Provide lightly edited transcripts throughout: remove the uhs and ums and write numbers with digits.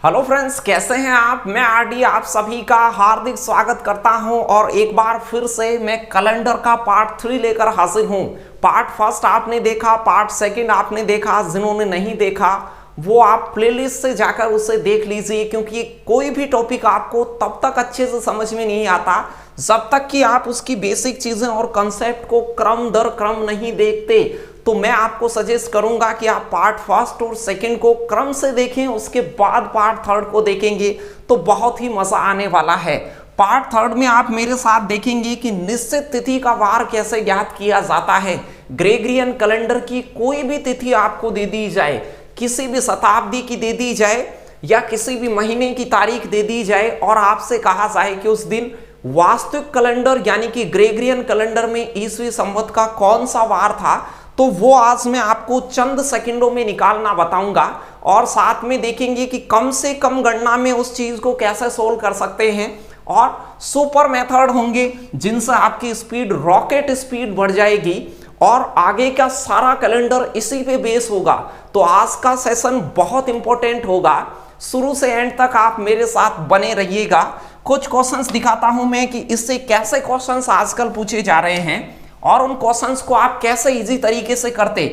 Hello friends, कैसे हैं आप। मैं आरडी आप सभी का हार्दिक स्वागत करता हूं और एक बार फिर से मैं कैलेंडर का पार्ट 3 लेकर हाजिर हूं। पार्ट फर्स्ट आपने देखा, पार्ट सेकंड आपने देखा। जिन्होंने नहीं देखा वो आप प्लेलिस्ट से जाकर उसे देख लीजिए, क्योंकि कोई भी टॉपिक आपको तब तक अच्छे से समझ में नहीं आता जब तक कि आप उसकी बेसिक चीजें और कंसेप्ट को क्रम दर क्रम नहीं देखते। तो मैं आपको सजेस्ट करूंगा कि आप पार्ट फर्स्ट और सेकंड को क्रम से देखें, उसके बाद पार्ट थर्ड को देखेंगे तो बहुत ही मजा आने वाला है। पार्ट थर्ड में आप मेरे साथ देखेंगे कि निश्चित तिथि का वार कैसे ज्ञात किया जाता है। ग्रेगरियन कैलेंडर की कोई भी तिथि आपको दे दी जाए, किसी भी शताब्दी की दे दी जाए या किसी भी महीने की तारीख दे दी जाए और आपसे कहा जाए कि उस दिन वास्तविक कैलेंडर यानी कि ग्रेगरियन कैलेंडर में ईसवी संवत का कौन सा वार था, तो वो आज मैं आपको चंद सेकंडों में निकालना बताऊंगा। और साथ में देखेंगे कि कम से कम गणना में उस चीज को कैसे सोल्व कर सकते हैं और सुपर मेथड होंगे जिनसे आपकी स्पीड रॉकेट स्पीड बढ़ जाएगी और आगे का सारा कैलेंडर इसी पे बेस होगा। तो आज का सेशन बहुत इंपॉर्टेंट होगा, शुरू से एंड तक आप मेरे साथ बने रहिएगा। कुछ क्वेश्चंस दिखाता हूं मैं कि इससे कैसे क्वेश्चंस आजकल पूछे जा रहे हैं और उन क्वेश्चंस को आप कैसे इजी तरीके से करते।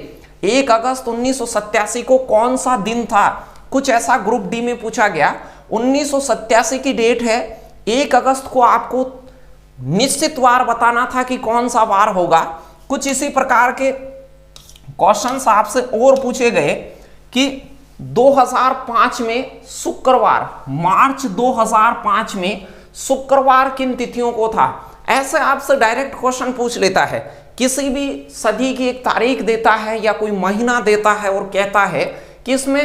1 अगस्त 1987 को कौन सा दिन था, कुछ ऐसा ग्रुप डी में पूछा गया। 1987 की डेट है, 1 अगस्त को आपको निश्चित वार बताना था कि कौन सा वार होगा। कुछ इसी प्रकार के क्वेश्चंस आपसे और पूछे गए कि 2005 में शुक्रवार, मार्च 2005 में शुक्रवार किन तिथियों को था। ऐसे आपसे डायरेक्ट क्वेश्चन पूछ लेता है, किसी भी सदी की एक तारीख देता है या कोई महीना देता है और कहता है कि इसमें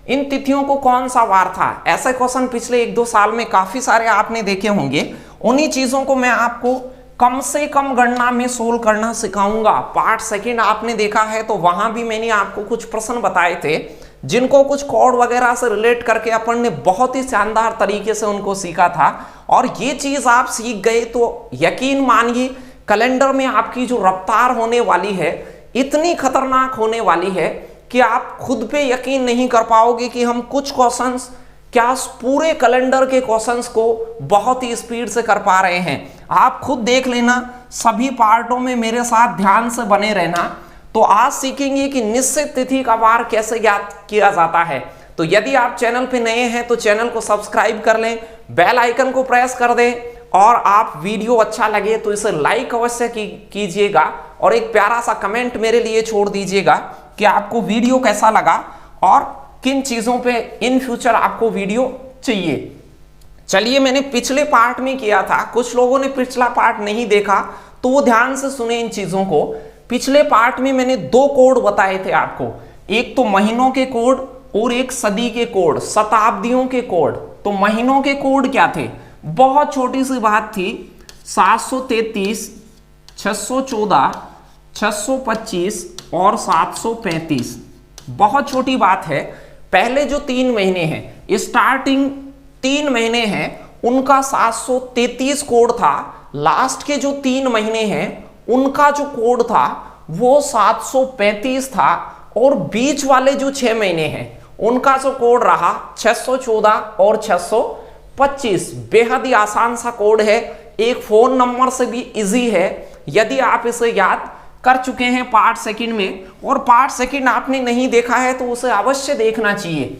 इन तिथियों को कौन सा वार था। ऐसे क्वेश्चन पिछले 1-2 साल में काफी सारे आपने देखे होंगे। उन्हीं चीजों को मैं आपको कम से कम गणना में सोल्व करना सिखाऊंगा। पार्ट सेकंड आपने देखा है तो वहां भी मैंने आपको कुछ प्रश्न बताए थे जिनको कुछ कोड वगैरह से रिलेट करके अपन ने बहुत ही शानदार तरीके से उनको सीखा था। और ये चीज आप सीख गए तो यकीन मानिए कैलेंडर में आपकी जो रफ्तार होने वाली है इतनी खतरनाक होने वाली है कि आप खुद पे यकीन नहीं कर पाओगे कि हम कुछ क्वेश्चंस क्या पूरे कैलेंडर के क्वेश्चंस को बहुत ही स्पीड से कर पा रहे हैं। आप खुद देख लेना, सभी पार्टों में मेरे साथ ध्यान से बने रहना। तो आज सीखेंगे कि निश्चित तिथि का वार कैसे ज्ञात किया जाता है। तो यदि आप चैनल पे नए हैं तो चैनल को सब्सक्राइब कर लें, बेल आइकन को प्रेस कर दें और आप वीडियो अच्छा लगे तो इसे लाइक अवश्य कीजिएगा और एक प्यारा सा कमेंट मेरे लिए छोड़ दीजिएगा कि आपको वीडियो कैसा लगा और किन चीजों पे इन फ्यूचर आपको वीडियो चाहिए। चलिए, मैंने पिछले पार्ट में किया था, कुछ लोगों ने पिछला पार्ट नहीं देखा तो वो ध्यान से सुने इन चीजों को। पिछले पार्ट में मैंने 2 कोड बताए थे आपको, एक तो महीनों के कोड और एक सदी के कोड, शताब्दियों के कोड। तो महीनों के कोड क्या थे, बहुत छोटी सी बात थी, 733, 614, 625 और 735। बहुत छोटी बात है। पहले जो 3 महीने हैं, स्टार्टिंग 3 महीने हैं, उनका 733 कोड था। लास्ट के जो 3 महीने हैं उनका जो कोड था वो 735 था और बीच वाले जो 6 महीने हैं उनका जो कोड रहा 614 और 625। बेहद ही आसान सा कोड है, एक फोन नंबर से भी इजी है यदि आप इसे याद कर चुके हैं पार्ट सेकंड में। और पार्ट सेकंड आपने नहीं देखा है तो उसे अवश्य देखना चाहिए।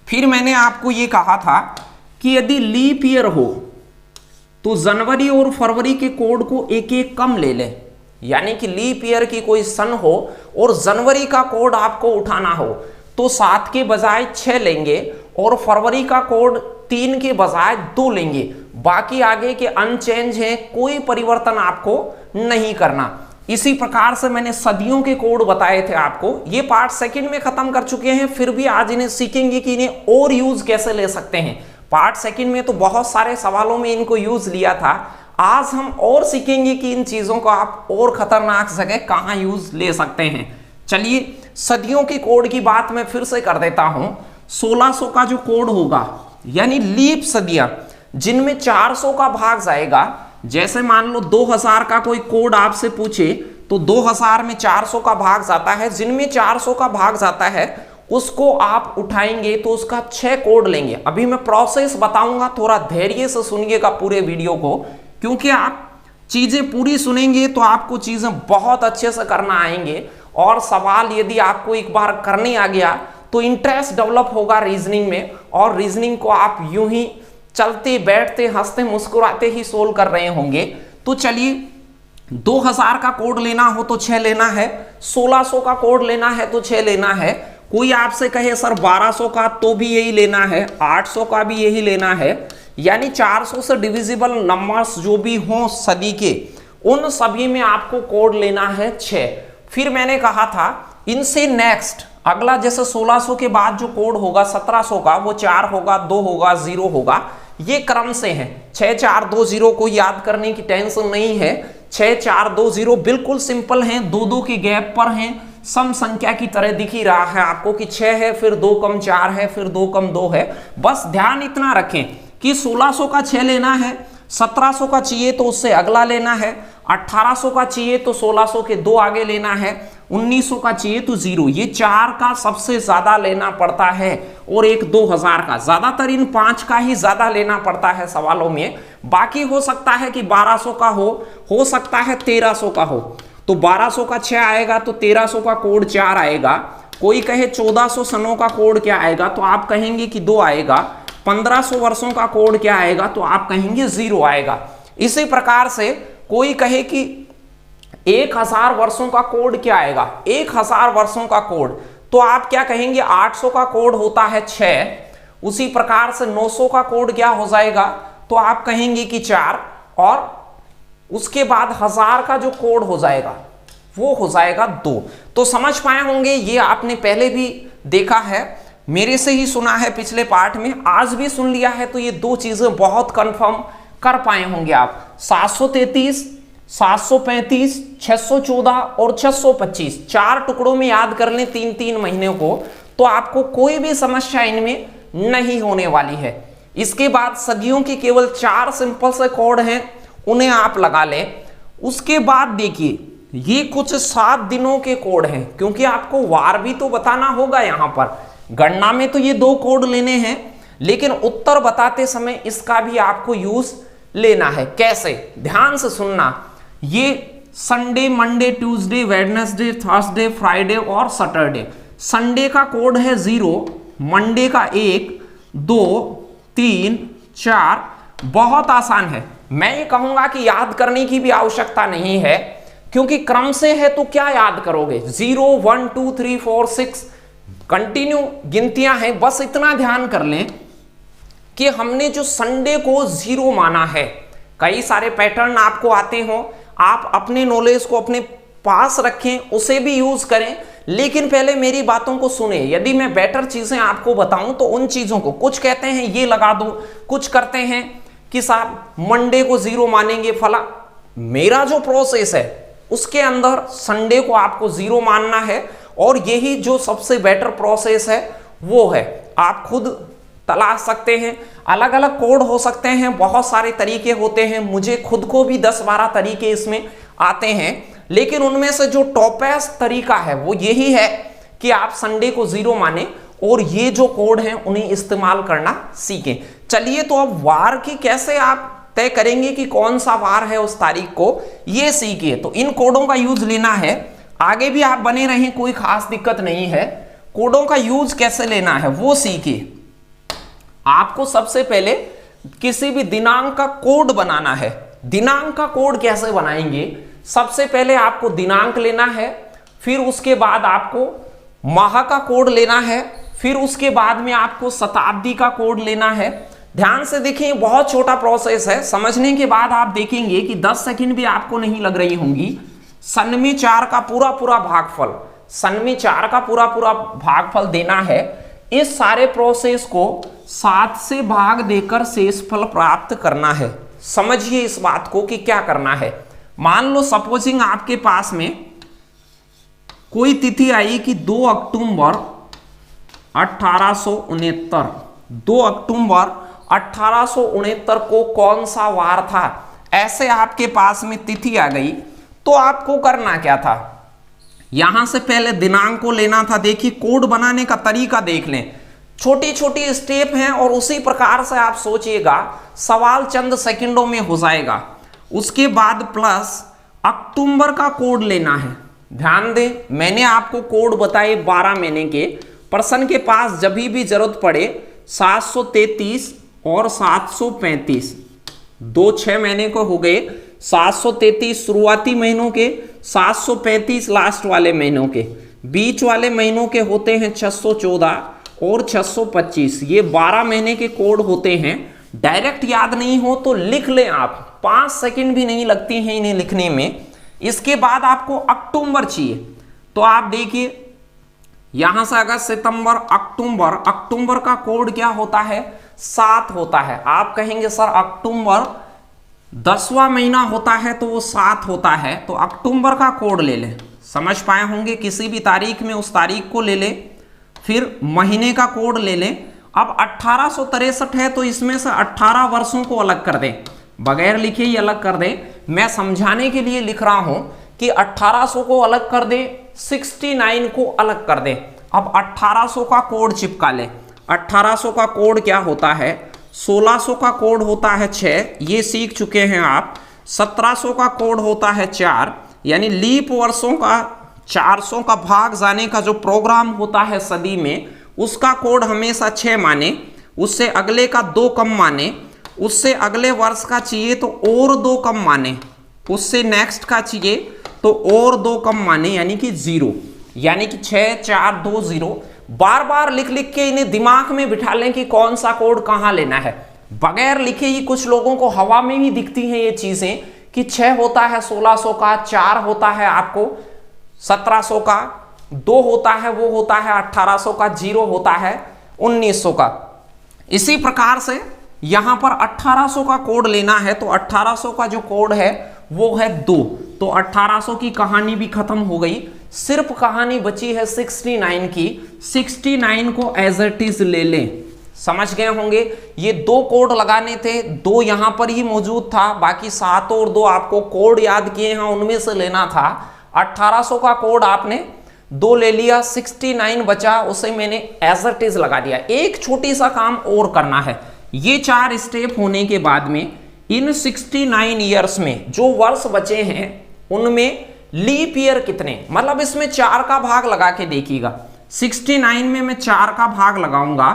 फिर मैंने आपको ये कहा था कि यदि लीप ईयर हो तो जनवरी और फरवरी के कोड को एक एक कम ले लें। यानी कि लीप ईयर की कोई सन हो और जनवरी का कोड आपको उठाना हो तो 7 के बजाय 6 लेंगे और फरवरी का कोड 3 के बजाय 2 लेंगे। बाकी आगे के अनचेंज हैं, कोई परिवर्तन आपको नहीं करना। इसी प्रकार से मैंने सदियों के कोड बताए थे आपको। ये पार्ट सेकंड में खत्म कर चुके हैं, फिर भी आज इन्हें सीखेंगे कि इन्हें और यूज कैसे ले सकते हैं। पार्ट सेकंड में तो बहुत सारे सवालों में इनको यूज लिया था, आज हम और सीखेंगे कि इन चीजों को आप और खतरनाक जगह कहां यूज ले सकते हैं। चलिए, सदियों के कोड की बात मैं फिर से कर देता हूं। 1600 का जो कोड होगा यानी लीप सदियां जिनमें 400 का भाग जाएगा, जैसे मान लो 2000 का कोई कोड आपसे पूछे तो 2000 में 400 का भाग जाता है, जिनमें 400 का भाग जाता है उसको आप उठाएंगे तो उसका 6 कोड लेंगे। अभी मैं प्रोसेस बताऊंगा, थोड़ा धैर्य से सुनिएगा पूरे वीडियो को, क्योंकि आप चीजें पूरी सुनेंगे तो आपको चीजें बहुत अच्छे से करना आएंगे। और सवाल यदि आपको एक बार करने आ गया तो इंटरेस्ट डेवलप होगा रीजनिंग में, और रीजनिंग को आप यूं ही चलते बैठते हंसते मुस्कुराते ही सोल्व कर रहे होंगे। तो चलिए, 2000 का कोड लेना हो तो 6 लेना है, 1600 का कोड लेना है तो 6 लेना है, कोई आपसे कहे सर 1200 का तो भी यही लेना है, 800 का भी यही लेना है, यानी 400 से डिविजिबल नंबर्स जो भी हों सदी के, उन सभी में आपको कोड लेना है 6। फिर मैंने कहा था इनसे नेक्स्ट अगला, जैसे 1600 के बाद जो कोड होगा 1700 का, वो 4 होगा, 2 होगा, 0 होगा, ये क्रम से है। 6 4 2 0 को याद करने की टेंशन नहीं है, 6 4 2 0 बिल्कुल सिंपल हैं, 2 2 के गैप पर हैं, सम संख्या की तरह दिख ही रहा है आपको कि 6 है, फिर 2 कम 4 है, फिर 2 कम 2 है। बस ध्यान इतना रखें कि 1600 का 6 लेना है, 1700 का चाहिए तो उससे अगला लेना है, 1800 का चाहिए तो 1600 के 2 आगे लेना है, 1900 का चाहिए तो 0। ये 4 का सबसे ज्यादा लेना पड़ता है, और एक 2000 का, ज्यादातर इन 5 का ही ज्यादा लेना पड़ता है सवालों में। बाकी हो सकता है कि 1200 का हो सकता है 1300 का हो, तो 1200 का 6 आएगा तो 1300 का कोड 4 आएगा। कोई कहे 1400 सनों का कोड क्या आएगा, तो आप कहेंगे कि 2 आएगा। 1500 वर्षों का कोड क्या आएगा, तो आप कहेंगे 0 आएगा। इसी प्रकार से कोई कहे कि 1000 वर्षों का कोड क्या आएगा, 1000 वर्षों का कोड, तो आप क्या कहेंगे, 800 का कोड होता है 6। उसी प्रकार से 900 का कोड क्या हो जाएगा, तो आप कहेंगे कि 4, और उसके बाद 1000 का जो कोड हो जाएगा वो हो जाएगा 2। तो समझ पाए होंगे, ये आपने पहले भी देखा है, मेरे से ही सुना है पिछले पार्ट में, आज भी सुन लिया है, तो ये 2 चीजें बहुत कंफर्म कर पाए होंगे आप। 733, 735, 614 और 625 4 टुकड़ों में याद कर लें 3-3 महीने को, तो आपको कोई भी समस्या इनमें नहीं होने वाली है। इसके बाद सदियों के केवल 4 सिंपल से कोड हैं, उन्हें आप लगा लें। उसके बाद देखिए, ये कुछ 7 दिनों के कोड हैं, क्योंकि आपको वार भी तो बताना होगा। यहां पर गणना में तो ये 2 कोड लेने हैं, लेकिन उत्तर बताते समय इसका भी आपको यूज लेना है। कैसे, ध्यान से सुनना। ये Sunday, Monday, Tuesday, Wednesday, Thursday, Friday और सैटरडे। संडे का कोड है 0, मंडे का 1, 2, 3, 4। बहुत आसान है। मैं ये कहूंगा कि याद करने की भी आवश्यकता नहीं है, क्योंकि क्रम से है तो क्या याद करोगे। 0 1 2 3 4 6 कंटिन्यू गिनतियां हैं। बस इतना ध्यान कर लें कि हमने जो संडे को 0 माना है, कई सारे पैटर्न आपको आते हो, आप अपने नॉलेज को अपने पास रखें, उसे भी यूज करें, लेकिन पहले मेरी बातों को सुने। यदि मैं बेटर चीजें आपको बताऊं तो उन चीजों को, कुछ कहते हैं ये लगा दो, कुछ करते हैं कि साहब मंडे को 0 मानेंगे फला। मेरा जो प्रोसेस है उसके अंदर संडे को आपको 0 मानना है, और यही जो सबसे बेटर प्रोसेस है वो है। आप खुद तलाश सकते हैं, अलग अलग कोड हो सकते हैं, बहुत सारे तरीके होते हैं, मुझे खुद को भी 10-12 तरीके इसमें आते हैं, लेकिन उनमें से जो टॉपेस्ट तरीका है वो यही है कि आप संडे को 0 माने और ये जो कोड हैं उन्हें इस्तेमाल करना सीखें। चलिए, तो अब वार की कैसे आप तय करेंगे कि कौन सा वार है उस तारीख को, ये सीखिए। तो इन कोडों का यूज लेना है, आगे भी आप बने रहें, कोई खास दिक्कत नहीं है। कोडों का यूज कैसे लेना है वो सीखिए। आपको सबसे पहले किसी भी दिनांक का कोड बनाना है। दिनांक का कोड कैसे बनाएंगे, सबसे पहले आपको दिनांक लेना है, फिर उसके बाद आपको माह का कोड लेना है, फिर उसके बाद में आपको शताब्दी का कोड लेना है। ध्यान से देखिए, बहुत छोटा प्रोसेस है, समझने के बाद आप देखेंगे कि 10 सेकंड भी आपको नहीं लग रही होंगी। सन में 4 का पूरा भागफल, सन में 4 का पूरा भागफल देना है। इस सारे प्रोसेस को 7 से भाग देकर शेषफल प्राप्त करना है। समझिए इस बात को कि क्या करना है। मान लो सपोजिंग आपके पास में कोई तिथि आई कि 2 अक्टूबर 1869, 2 अक्टूबर 1869 को कौन सा वार था, ऐसे आपके पास में तिथि आ गई, तो आपको करना क्या था, यहां से पहले दिनांक को लेना था। देखिए कोड बनाने का तरीका देख लें, छोटी छोटी स्टेप हैं और उसी प्रकार से आप सोचिएगा, सवाल चंद सेकंडों में हो जाएगा। उसके बाद प्लस अक्टूबर का कोड लेना है। ध्यान दें, मैंने आपको कोड बताए 12 महीने के। पर्सन के पास जब भी जरूरत पड़े 733 और 735, 6 महीने को हो गए, 733 शुरुआती महीनों के, 735 लास्ट वाले महीनों के, बीच वाले महीनों के होते हैं 614 और 625। ये 12 महीने के कोड होते हैं। डायरेक्ट याद नहीं हो तो लिख लें आप, 5 सेकंड भी नहीं लगती हैं इन्हें लिखने में। इसके बाद आपको अक्टूबर चाहिए, तो आप देखिए यहां से अगस्त सितंबर अक्टूबर, अक्टूबर का कोड क्या होता है? 7 होता है। आप कहेंगे सर अक्टूबर 10वां महीना होता है तो वो 7 होता है, तो अक्टूबर का कोड ले लें। समझ पाए होंगे, किसी भी तारीख में उस तारीख को ले लें, फिर महीने का कोड ले लें। अब 1863 है तो इसमें से 18 वर्षों को अलग कर दें, बगैर लिखे ही अलग कर दें। मैं समझाने के लिए लिख रहा हूं कि 1800 को अलग कर दें, 69 को अलग कर दें। अब 1800 का कोड चिपका लें। 1800 का कोड क्या होता है? 1600 का कोड होता है 6, ये सीख चुके हैं आप। 1700 का कोड होता है 4, यानी लीप वर्षों का 400 का भाग जाने का जो प्रोग्राम होता है सदी में, उसका कोड हमेशा 6 माने, उससे अगले का 2 कम माने, उससे अगले वर्ष का चाहिए तो और 2 कम माने, उससे नेक्स्ट का चाहिए तो और 2 कम माने, यानी कि 0, यानी कि 6 4 2 0। बार बार लिख लिख के इन्हें दिमाग में बिठा लें कि कौन सा कोड कहां लेना है। बगैर लिखे ही कुछ लोगों को हवा में भी दिखती हैं ये चीजें कि 6 होता है 1600 का, 4 होता है आपको 1700 का, 2 होता है वो होता है 1800 का, 0 होता है 1900 का। इसी प्रकार से यहां पर 1800 का कोड लेना है, तो 1800 का जो कोड है वो है 2, तो 1800 की कहानी भी खत्म हो गई। सिर्फ कहानी बची है 69 की। 69 को एज इट इज ले लें। समझ गए होंगे, ये 2 कोड लगाने थे, 2 यहां पर ही मौजूद था, बाकी 7 और 2 आपको कोड याद किए हैं उनमें से लेना था। 1800 का कोड आपने 2 ले लिया, 69 बचा, उसे मैंने एज इट इज लगा दिया। एक छोटी सा काम और करना है। ये 4 स्टेप होने के बाद में इन 69 ईयर्स में जो वर्ष बचे हैं उनमें लीप ईयर कितने, मतलब इसमें 4 का भाग लगा के देखिएगा। 69 में मैं 4 का भाग लगाऊंगा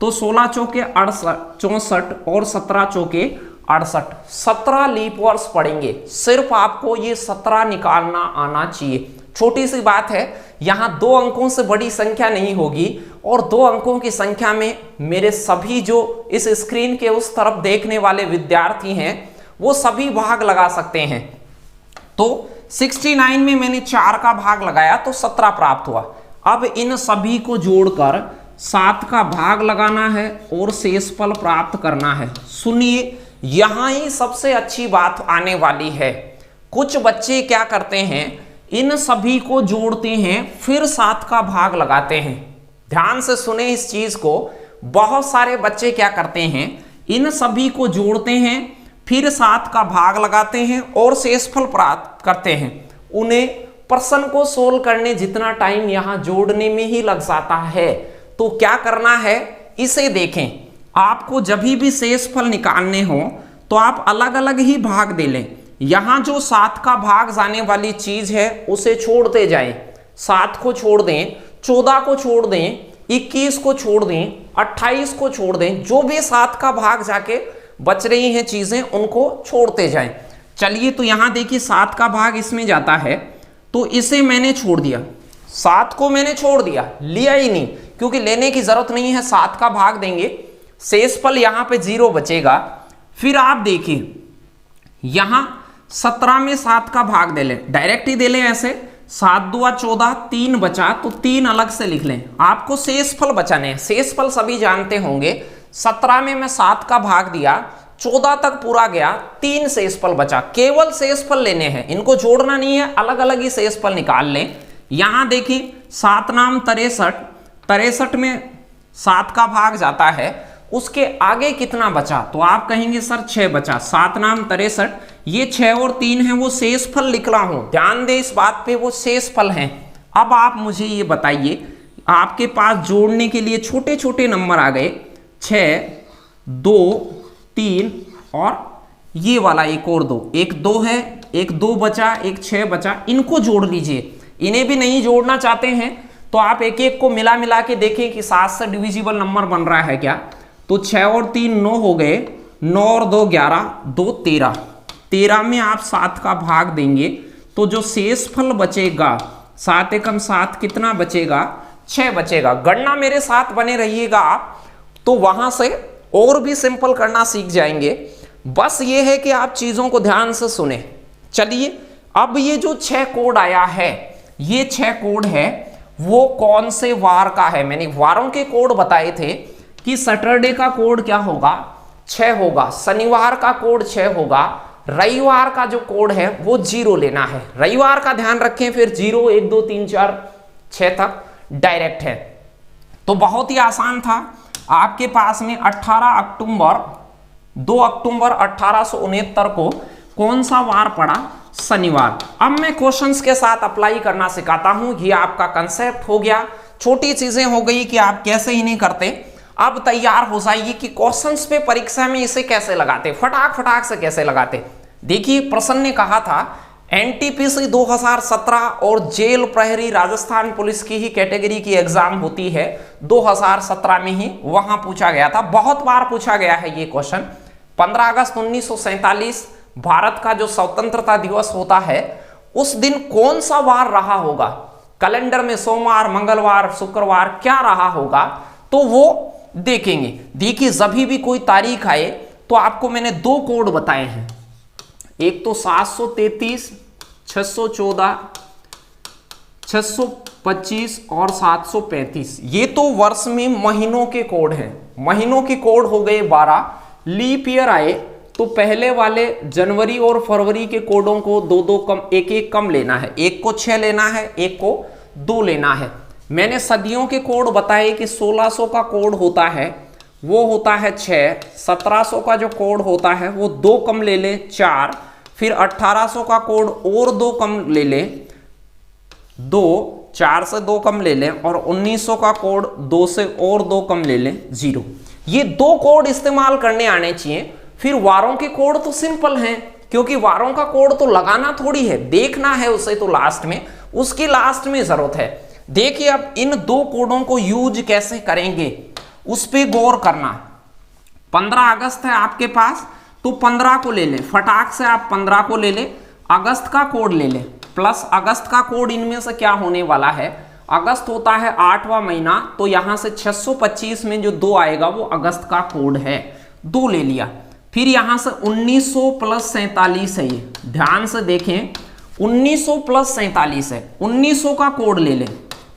तो 16 चौके 64 और 17 चौके 68, 17 लीप वर्ष पड़ेंगे। सिर्फ आपको ये 17 निकालना आना चाहिए। छोटी सी बात है, यहां 2 अंकों से बड़ी संख्या नहीं होगी, और 2 अंकों की संख्या में मेरे सभी जो इस स्क्रीन के उस तरफ देखने वाले विद्यार्थी हैं वो सभी भाग लगा सकते हैं। तो 69 में मैंने 4 का भाग लगाया तो 17 प्राप्त हुआ। अब इन सभी को जोड़कर 7 का भाग लगाना है और शेषफल प्राप्त करना है। सुनिए, यहां ही सबसे अच्छी बात आने वाली है। कुछ बच्चे क्या करते हैं, इन सभी को जोड़ते हैं फिर 7 का भाग लगाते हैं। ध्यान से सुने इस चीज को। बहुत सारे बच्चे क्या करते हैं, इन सभी को जोड़ते हैं फिर 7 का भाग लगाते हैं और शेषफल प्राप्त करते हैं। उन्हें प्रश्न को सोल्व करने जितना टाइम यहां जोड़ने में ही लग जाता है। तो क्या करना है, इसे देखें। आपको जब भी शेषफल निकालने हो तो आप अलग अलग ही भाग दे लें। यहां जो 7 का भाग जाने वाली चीज है उसे छोड़ते जाएं। 7 को छोड़ दें, 14 को छोड़ दें, 21 को छोड़ दें, 28 को छोड़ दें। जो भी 7 का भाग जाके बच रही हैं चीजें उनको छोड़ते जाएं। चलिए, तो यहां देखिए 7 का भाग इसमें जाता है, तो इसे मैंने छोड़ दिया। 7 को मैंने छोड़ दिया, लिया ही नहीं, क्योंकि लेने की जरूरत नहीं है। 7 का भाग देंगे, शेषफल यहां पे 0 बचेगा। फिर आप देखिए यहां 17 में 7 का भाग दे लें, डायरेक्ट ही दे लें ऐसे। 7 दूआ 14, 3 बचा तो 3 अलग से लिख लें। आपको शेषफल बचाने हैं। शेषफल सभी जानते होंगे। 17 में मैं 7 का भाग दिया, 14 तक पूरा गया, 3 शेषफल बचा। केवल शेषफल लेने हैं, इनको जोड़ना नहीं है, अलग अलग ही शेषफल निकाल लें। यहां देखिए 7 नाम 63, 63 में 7 का भाग जाता है, उसके आगे कितना बचा, तो आप कहेंगे सर 6 बचा। 7 नाम 63, ये 6 और 3 है वो शेषफल लिख रहा हूं। ध्यान दे इस बात पे, वो शेषफल हैं। अब आप मुझे ये बताइए, आपके पास जोड़ने के लिए छोटे छोटे नंबर आ गए, 6, 2, 3 और ये वाला एक और 2, एक 2 है, एक 2 बचा, एक 6 बचा, इनको जोड़ लीजिए। इन्हें भी नहीं जोड़ना चाहते हैं तो आप एक एक को मिला मिला के देखें कि 7 से डिविजिबल नंबर बन रहा है क्या। तो 6 और 3 9 हो गए, 9 और 2 11, 2 13, 13 में आप 7 का भाग देंगे तो जो शेषफल बचेगा 7 एकम 7 कितना बचेगा, 6 बचेगा। गणना मेरे साथ बने रहिएगा आप, तो वहां से और भी सिंपल करना सीख जाएंगे। बस ये है कि आप चीजों को ध्यान से सुने। चलिए, अब ये जो 6 कोड आया है, ये 6 कोड है, वो कौन से वार का है। मैंने वारों के कोड बताए थे कि सैटरडे का कोड क्या होगा, 6 होगा, शनिवार का कोड 6 होगा, रविवार का जो कोड है वो 0 लेना है। रविवार का ध्यान रखें, फिर 0 1 2 3 4 6 तक डायरेक्ट है। तो बहुत ही आसान था। आपके पास में 2 अक्टूबर 1869 को कौन सा वार पड़ा, शनिवार। अब मैं क्वेश्चंस के साथ अप्लाई करना सिखाता हूं। ये आपका कंसेप्ट हो गया, छोटी चीजें हो गई कि आप कैसे इन्हें करते। अब तैयार हो जाइए कि क्वेश्चंस पे परीक्षा में इसे कैसे लगाते, फटाक से कैसे लगाते। देखिए, प्रश्न ने कहा था एनटीपीसी 2017 और जेल प्रहरी राजस्थान पुलिस की ही कैटेगरी की एग्जाम होती है 2017 में ही, वहां पूछा गया था। बहुत बार पूछा गया है ये क्वेश्चन। 15 अगस्त 1947 भारत का जो स्वतंत्रता दिवस होता है, उस दिन कौन सा वार रहा होगा, कैलेंडर में सोमवार, मंगलवार, शुक्रवार क्या रहा होगा, तो वो देखेंगे। देखिए, जब भी कोई तारीख आए तो आपको मैंने 2 कोड बताए हैं, एक तो 733, 614, 625 और 735। ये तो वर्ष में महीनों के कोड हैं। महीनों के कोड हो गए 12। लीप ईयर आए तो पहले वाले जनवरी और फरवरी के कोडों को 2-2 कम, एक कम लेना है। एक को 6 लेना है, एक को 2 लेना है। मैंने सदियों के कोड बताए कि 1600 का कोड होता है वो होता है 6, 1700 का जो कोड होता है वो 2 कम ले ले 4, फिर 1800 का कोड और 2 कम ले ले 2, 4 से 2 कम ले लें, और 1900 का कोड 2 से और 2 कम ले लें 0। ये 2 कोड इस्तेमाल करने आने चाहिए। फिर वारों के कोड तो सिंपल हैं, क्योंकि वारों का कोड तो लगाना थोड़ी है, देखना है उसे, तो लास्ट में उसकी लास्ट में जरूरत है। देखिए, अब इन 2 कोडों को यूज कैसे करेंगे उस पे गौर करना। 15 अगस्त है आपके पास, तो 15 को ले लें, फटाक से आप 15 को ले लें। अगस्त का कोड ले लें, प्लस अगस्त का कोड इनमें से क्या होने वाला है, अगस्त होता है 8वां महीना, तो यहां से 625 में जो 2 आएगा वो अगस्त का कोड है, 2 ले लिया। फिर यहां से 1900 प्लस 47 है, ये ध्यान से देखें, 1900 प्लस 47 है, 1900 का कोड ले लें।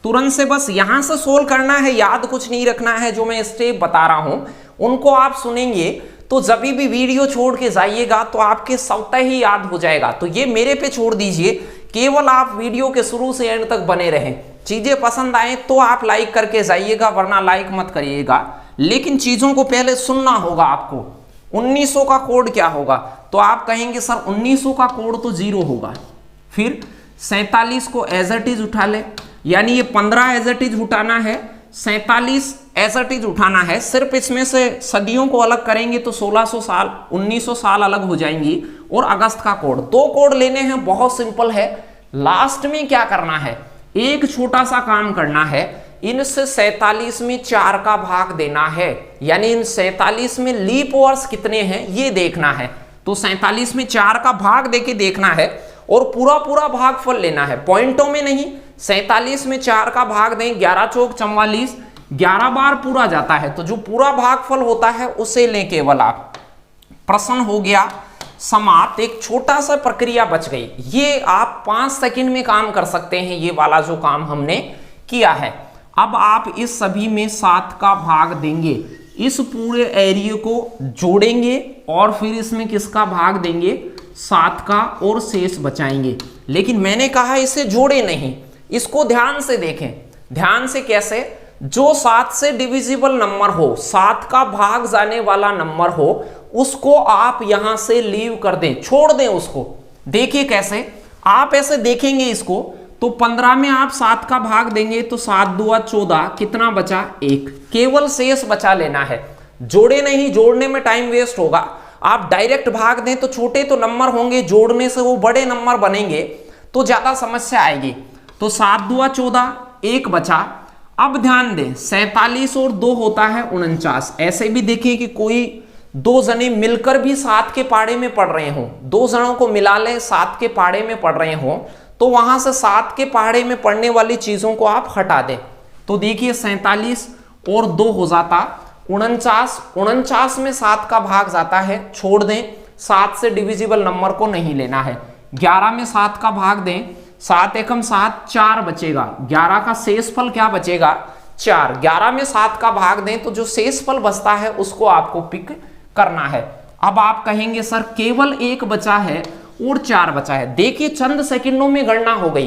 तुरंत से बस यहां से सोल्व करना है, याद कुछ नहीं रखना है। जो मैं स्टेप बता रहा हूं उनको आप सुनेंगे तो जब भी वीडियो छोड़ के जाइएगा तो आपके स्वतः ही याद हो जाएगा। तो ये मेरे पे छोड़ दीजिए, केवल आप वीडियो के शुरू से एंड तक बने रहें। चीजें पसंद आए तो आप लाइक करके जाइएगा, वरना लाइक मत करिएगा। लेकिन चीजों को पहले सुनना होगा आपको। 1900 का कोड क्या होगा, तो आप कहेंगे सर 1900 का कोड तो 0 होगा। फिर 47 को एज इट इज उठा ले, यानी ये 15 एज इट इज उठाना है, 47 एज इट इज उठाना है। सिर्फ इसमें से सदियों को अलग करेंगे तो 1600 साल, 1900 साल अलग हो जाएंगी। और अगस्त का कोड, 2 कोड लेने हैं, बहुत सिंपल है। लास्ट में क्या करना है, एक छोटा सा काम करना है, इनसे 47 में 4 का भाग देना है, यानी इन 47 में लीप वर्ष कितने हैं ये देखना है। तो 47 में 4 का भाग देके देखना है और पूरा भागफल लेना है, पॉइंटों में नहीं। 47 में 4 का भाग दें, 11 चौक 44, 11 बार पूरा जाता है, तो जो पूरा भागफल होता है उसे लें केवल आप। प्रश्न हो गया समाप्त। एक छोटा सा प्रक्रिया बच गई, ये आप 5 सेकंड में काम कर सकते हैं, ये वाला जो काम हमने किया है। अब आप इस सभी में 7 का भाग देंगे, इस पूरे एरिया को जोड़ेंगे और फिर इसमें किसका भाग देंगे, 7 का, और शेष बचाएंगे। लेकिन मैंने कहा इसे जोड़े नहीं, इसको ध्यान से देखें। ध्यान से कैसे, जो 7 से डिविजिबल नंबर हो, 7 का भाग जाने वाला नंबर हो, उसको आप यहां से लीव कर दें, छोड़ दें उसको। देखिए कैसे, आप ऐसे देखेंगे इसको तो 15 में आप 7 का भाग देंगे तो 7 दूआ 14, कितना बचा 1। केवल शेष बचा लेना है, जोड़े नहीं, जोड़ने में टाइम वेस्ट होगा। आप डायरेक्ट भाग दें तो छोटे तो नंबर होंगे, जोड़ने से वो बड़े नंबर बनेंगे तो ज्यादा समस्या आएगी। तो 7 दूआ 14, 1 बचा। अब ध्यान दें 47 और 2 होता है 49। ऐसे भी देखिए कि कोई दो जने मिलकर भी 7 के पाड़े में पढ़ रहे हो, दो जनों को मिला लें 7 के पाड़े में पढ़ रहे हो, तो वहां से 7 के पहाड़े में पढ़ने वाली चीजों को आप हटा दें। तो देखिए 47 और 2 हो जाता 49, 49 में 7 का भाग जाता है, छोड़ दें, 7 से डिविजिबल नंबर को नहीं लेना है। 11 में 7 का भाग दें, 7 एकम 7, 4 बचेगा। 11 का शेषफल क्या बचेगा 4। 11 में 7 का भाग दें तो जो शेषफल बचता है उसको आपको पिक करना है। अब आप कहेंगे सर केवल 1 बचा है और 4 बचा है। देखिए चंद सेकंडों में गणना हो गई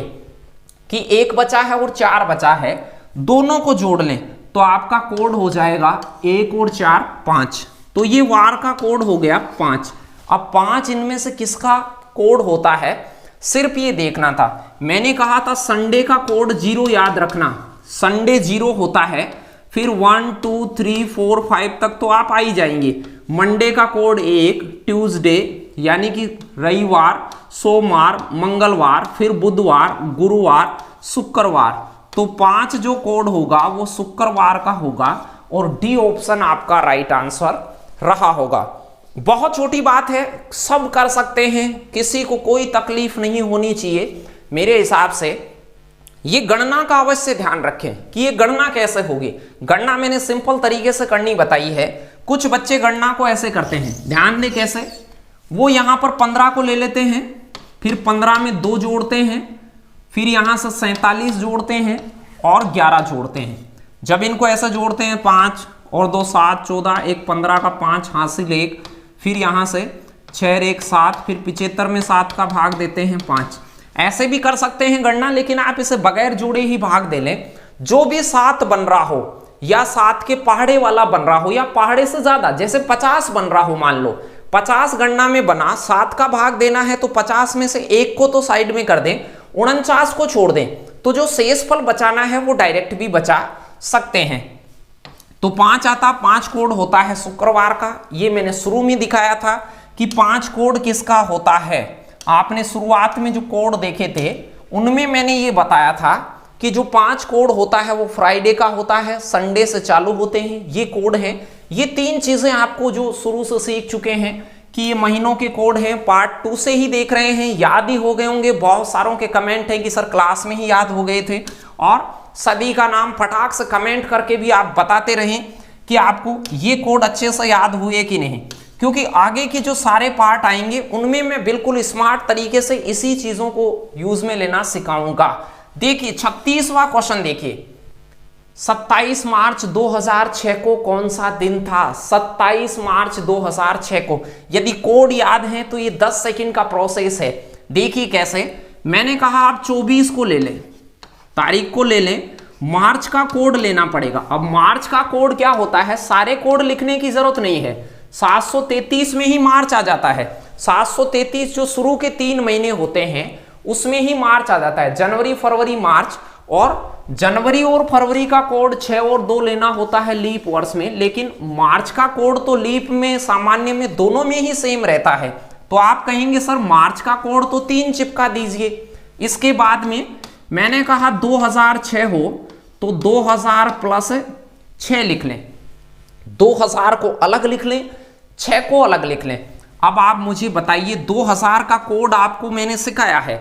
कि 1 बचा है और 4 बचा है, दोनों को जोड़ लें तो आपका कोड हो जाएगा 1 और 4 5। तो ये वार का कोड हो गया 5। अब 5 इनमें से किसका कोड होता है सिर्फ ये देखना था। मैंने कहा था संडे का कोड 0 याद रखना, संडे 0 होता है, फिर 1 2 3 4 5 तक तो आप आ ही जाएंगे। मंडे का कोड 1, ट्यूसडे यानी कि रविवार, सोमवार, मंगलवार, फिर बुधवार, गुरुवार, शुक्रवार। तो 5 जो कोड होगा वो शुक्रवार का होगा और डी ऑप्शन आपका राइट आंसर रहा होगा। बहुत छोटी बात है, सब कर सकते हैं, किसी को कोई तकलीफ नहीं होनी चाहिए। मेरे हिसाब से ये गणना का अवश्य ध्यान रखें कि ये गणना कैसे होगी। गणना मैंने सिंपल तरीके से करनी बताई है। कुछ बच्चे गणना को ऐसे करते हैं, ध्यान दें कैसे। वो यहां पर 15 को ले लेते हैं, फिर 15 में 2 जोड़ते हैं, फिर यहां से 47 जोड़ते हैं और 11 जोड़ते हैं। जब इनको ऐसे जोड़ते हैं 5 और 2 7 14, 1 15 का 5 हासिल 1, फिर यहां से 6 1 7, फिर 75 में 7 का भाग देते हैं 5। ऐसे भी कर सकते हैं गणना, लेकिन आप इसे बगैर जोड़े ही भाग दे लें। जो भी 7 बन रहा हो या 7 के पहाड़े वाला बन रहा हो या पहाड़े से ज्यादा, जैसे 50 बन रहा हो, मान लो 50 गणना में बना, 7 का भाग देना है तो 50 में से 1 को तो साइड में कर दें, 49 को छोड़ दें, तो जो शेषफल बचाना है वो डायरेक्ट भी बचा सकते हैं। तो 5 आता, 5 कोड होता है शुक्रवार का। ये मैंने शुरू में दिखाया था कि 5 कोड किसका होता है। आपने शुरुआत में जो कोड देखे थे उनमें मैंने ये बताया था कि जो 5 कोड होता है वो फ्राइडे का होता है, संडे से चालू होते हैं, ये कोड हैं। ये 3 चीजें आपको जो शुरू से सीख चुके हैं कि ये महीनों के कोड हैं, पार्ट 2 से ही देख रहे हैं, याद ही हो गए होंगे। बहुत सारों के कमेंट हैं कि सर क्लास में ही याद हो गए थे, और सभी का नाम फटाक से कमेंट करके भी आप बताते रहें कि आपको ये कोड अच्छे से याद हुए कि नहीं, क्योंकि आगे के जो सारे पार्ट आएंगे उनमें मैं बिल्कुल स्मार्ट तरीके से इसी चीजों को यूज में लेना सिखाऊंगा। देखिए 36वां क्वेश्चन देखिए, 27 मार्च 2006 को कौन सा दिन था। 27 मार्च 2006 को, यदि कोड याद है तो ये 10 सेकंड का प्रोसेस है। देखिए कैसे, मैंने कहा आप 24 को ले लें, तारीख को ले लें, मार्च का कोड लेना पड़ेगा। अब मार्च का कोड क्या होता है, सारे कोड लिखने की जरूरत नहीं है, 733 में ही मार्च आ जाता है। 733 जो शुरू के 3 महीने होते हैं उसमें ही मार्च आ जाता है, जनवरी फरवरी मार्च। और जनवरी और फरवरी का कोड 6 और 2 लेना होता है लीप वर्ष में, लेकिन मार्च का कोड तो लीप में सामान्य में दोनों में ही सेम रहता है। तो आप कहेंगे सर मार्च का कोड तो 3 चिपका दीजिए। इसके बाद में मैंने कहा 2006 हो तो 2000 प्लस 6 लिख लें, 2000 को अलग लिख लें, 6 को अलग लिख लें। अब आप मुझे बताइए 2000 का कोड आपको मैंने सिखाया है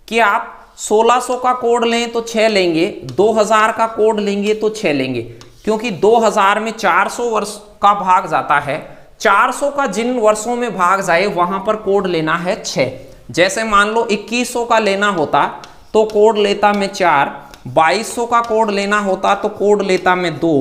कि आप 1600 का कोड लें तो 6 लेंगे, 2000 का कोड लेंगे तो 6 लेंगे, क्योंकि 2000 में 400 वर्ष का भाग जाता है। 400 का जिन वर्षों में भाग जाए वहां पर कोड लेना है 6। जैसे मान लो 2100 का लेना होता तो कोड लेता मैं 4, 2200 का कोड लेना होता तो कोड लेता मैं 2,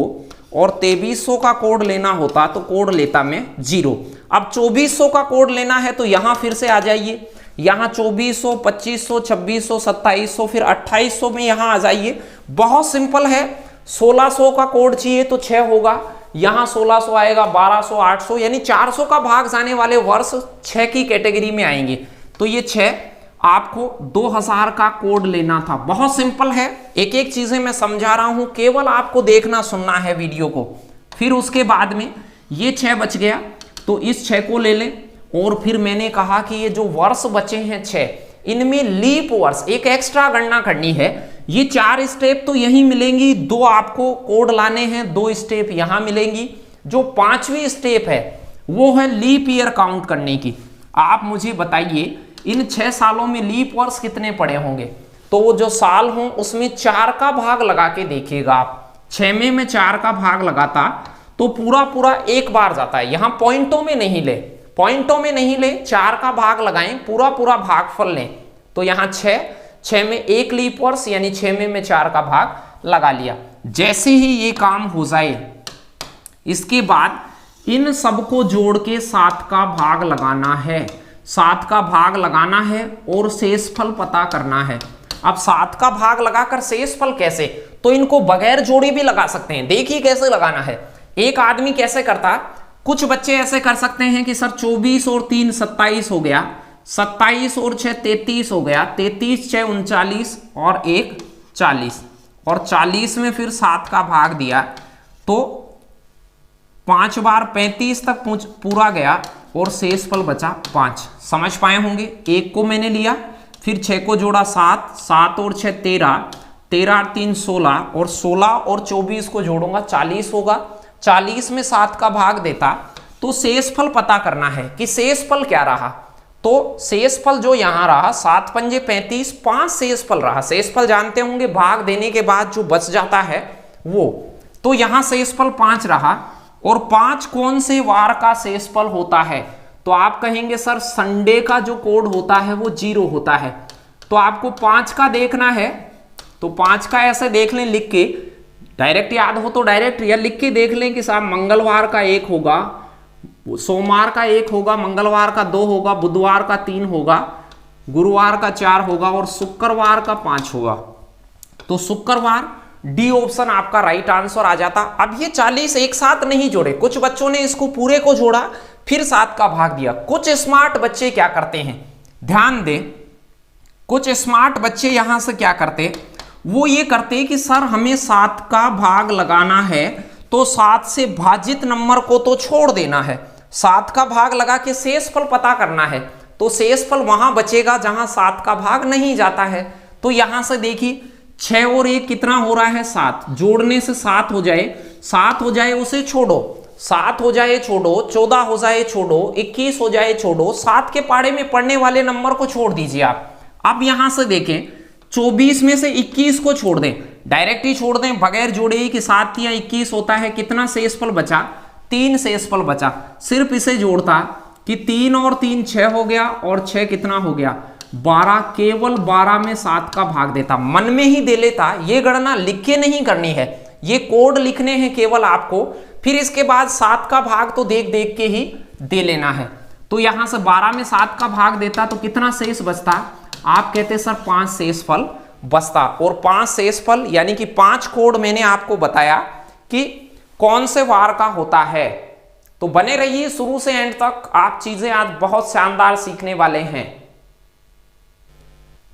और 2300 का कोड लेना होता तो कोड लेता मैं 0। अब 2400 का कोड लेना है तो यहां फिर से आ जाइए, यहां 2400, 2500, 2600, 2700, फिर 2800 में यहां आ जाइए। बहुत सिंपल है। 1600 का कोड चाहिए तो 6 होगा, यहां 1600 आएगा, 1200, 800, यानी 400 का भाग जाने वाले वर्ष 6 की कैटेगरी में आएंगे। तो ये 6, आपको 2000 का कोड लेना था। बहुत सिंपल है, एक एक चीजें मैं समझा रहा हूं, केवल आपको देखना सुनना है वीडियो को। फिर उसके बाद में ये 6 बच गया, तो इस 6 को ले लें। और फिर मैंने कहा कि ये जो वर्ष बचे हैं 6, इनमें लीप वर्ष एक एक्स्ट्रा गणना करनी है। ये 4 स्टेप तो यहीं मिलेंगी, 2 आपको कोड लाने हैं, 2 स्टेप यहां मिलेंगी। जो 5वीं स्टेप है वो है लीप ईयर काउंट करने की। आप मुझे बताइए इन 6 सालों में लीप वर्ष कितने पड़े होंगे? तो वो जो साल हों उसमें 4 का भाग लगा के देखिएगा आप। 6 में मैं 4 का भाग लगाता तो पूरा पूरा एक बार जाता है। यहां पॉइंटों में नहीं ले, पॉइंटों में नहीं ले, 4 का भाग लगाएं, पूरा पूरा भागफल लें। तो यहां 6 में 1 लीप वर्ष, यानी 6 में मैं 4 का भाग लगा लिया। जैसे ही ये काम हो जाए, इसके बाद इन सबको जोड़ के 7 का भाग लगाना है। 7 का भाग लगाना है और शेषफल पता करना है। अब 7 का भाग लगाकर शेषफल कैसे? तो इनको बगैर जोड़े भी लगा सकते हैं। देखिए कैसे लगाना है। एक आदमी कैसे करता, कुछ बच्चे ऐसे कर सकते हैं कि सर 24 और 3 27 हो गया, 27 और 6 33 हो गया, 33 6 39 और 1 40, और 40 में फिर 7 का भाग दिया तो 5 बार 35 तक पूरा गया और शेषफल बचा 5। समझ पाए होंगे। 1 को मैंने लिया, फिर 6 को जोड़ा 7, 7 और 6 13, 13 और 3 16, और 16 और 24 को जोड़ूंगा 40 होगा। 40 में 7 का भाग देता तो शेषफल पता करना है कि शेषफल क्या रहा। तो शेषफल जो यहां रहा 7 पंजे 35, 5 शेषफल रहा। शेषफल जानते होंगे, भाग देने के बाद जो बच जाता है वो। तो यहां शेषफल 5 रहा। और 5 कौन से वार का शेषफल होता है? तो आप कहेंगे सर संडे का जो कोड होता है वो 0 होता है। तो आपको 5 का देखना है, तो 5 का ऐसे देख लें लिख के, डायरेक्ट याद हो तो डायरेक्ट, या लिख के देख लें कि साहब मंगलवार का 1 होगा, सोमवार का 1 होगा, मंगलवार का 2 होगा, बुधवार का 3 होगा, गुरुवार का 4 होगा और शुक्रवार का 5 होगा। तो शुक्रवार डी ऑप्शन आपका राइट आंसर आ जाता। अब ये 40 एक साथ नहीं जोड़े, कुछ बच्चों ने इसको पूरे को जोड़ा फिर 7 का भाग दिया। कुछ स्मार्ट बच्चे क्या करते हैं, ध्यान दें, कुछ स्मार्ट बच्चे यहां से क्या करते, वो ये करते कि सर हमें 7 का भाग लगाना है तो 7 से भाजित नंबर को तो छोड़ देना है, 7 का भाग लगा के शेषफल पता करना है। तो शेषफल वहां बचेगा जहां 7 का भाग नहीं जाता है। तो यहां से देखिए 6 और 1 कितना हो रहा है 7, जोड़ने से 7 हो जाए, 7 हो जाए उसे छोड़ो, 7 हो जाए छोड़ो, 14 हो जाए छोड़ो, 21 हो जाए छोड़ो, 7 के पाड़े में पड़ने वाले नंबर को छोड़ दीजिए आप। अब यहां से देखें 24 में से 21 को छोड़ दें, डायरेक्ट ही छोड़ दें बगैर जोड़े ही कि 7 या 21 होता है। कितना शेषफल बचा, 3 शेषफल बचा। सिर्फ इसे जोड़ता कि 3 और 3 6 हो गया, और 6 कितना हो गया 12, केवल 12 में 7 का भाग देता, मन में ही दे लेता। ये गणना लिख के नहीं करनी है, ये कोड लिखने हैं केवल आपको। फिर इसके बाद 7 का भाग तो देख देख के ही दे लेना है। तो यहां से 12 में 7 का भाग देता तो कितना शेष बचता, आप कहते सर 5 शेषफल बचता। और 5 शेषफल यानी कि 5 कोड मैंने आपको बताया कि कौन से वार का होता है। तो बने रहिए शुरू से एंड तक, आप चीजें आज बहुत शानदार सीखने वाले हैं।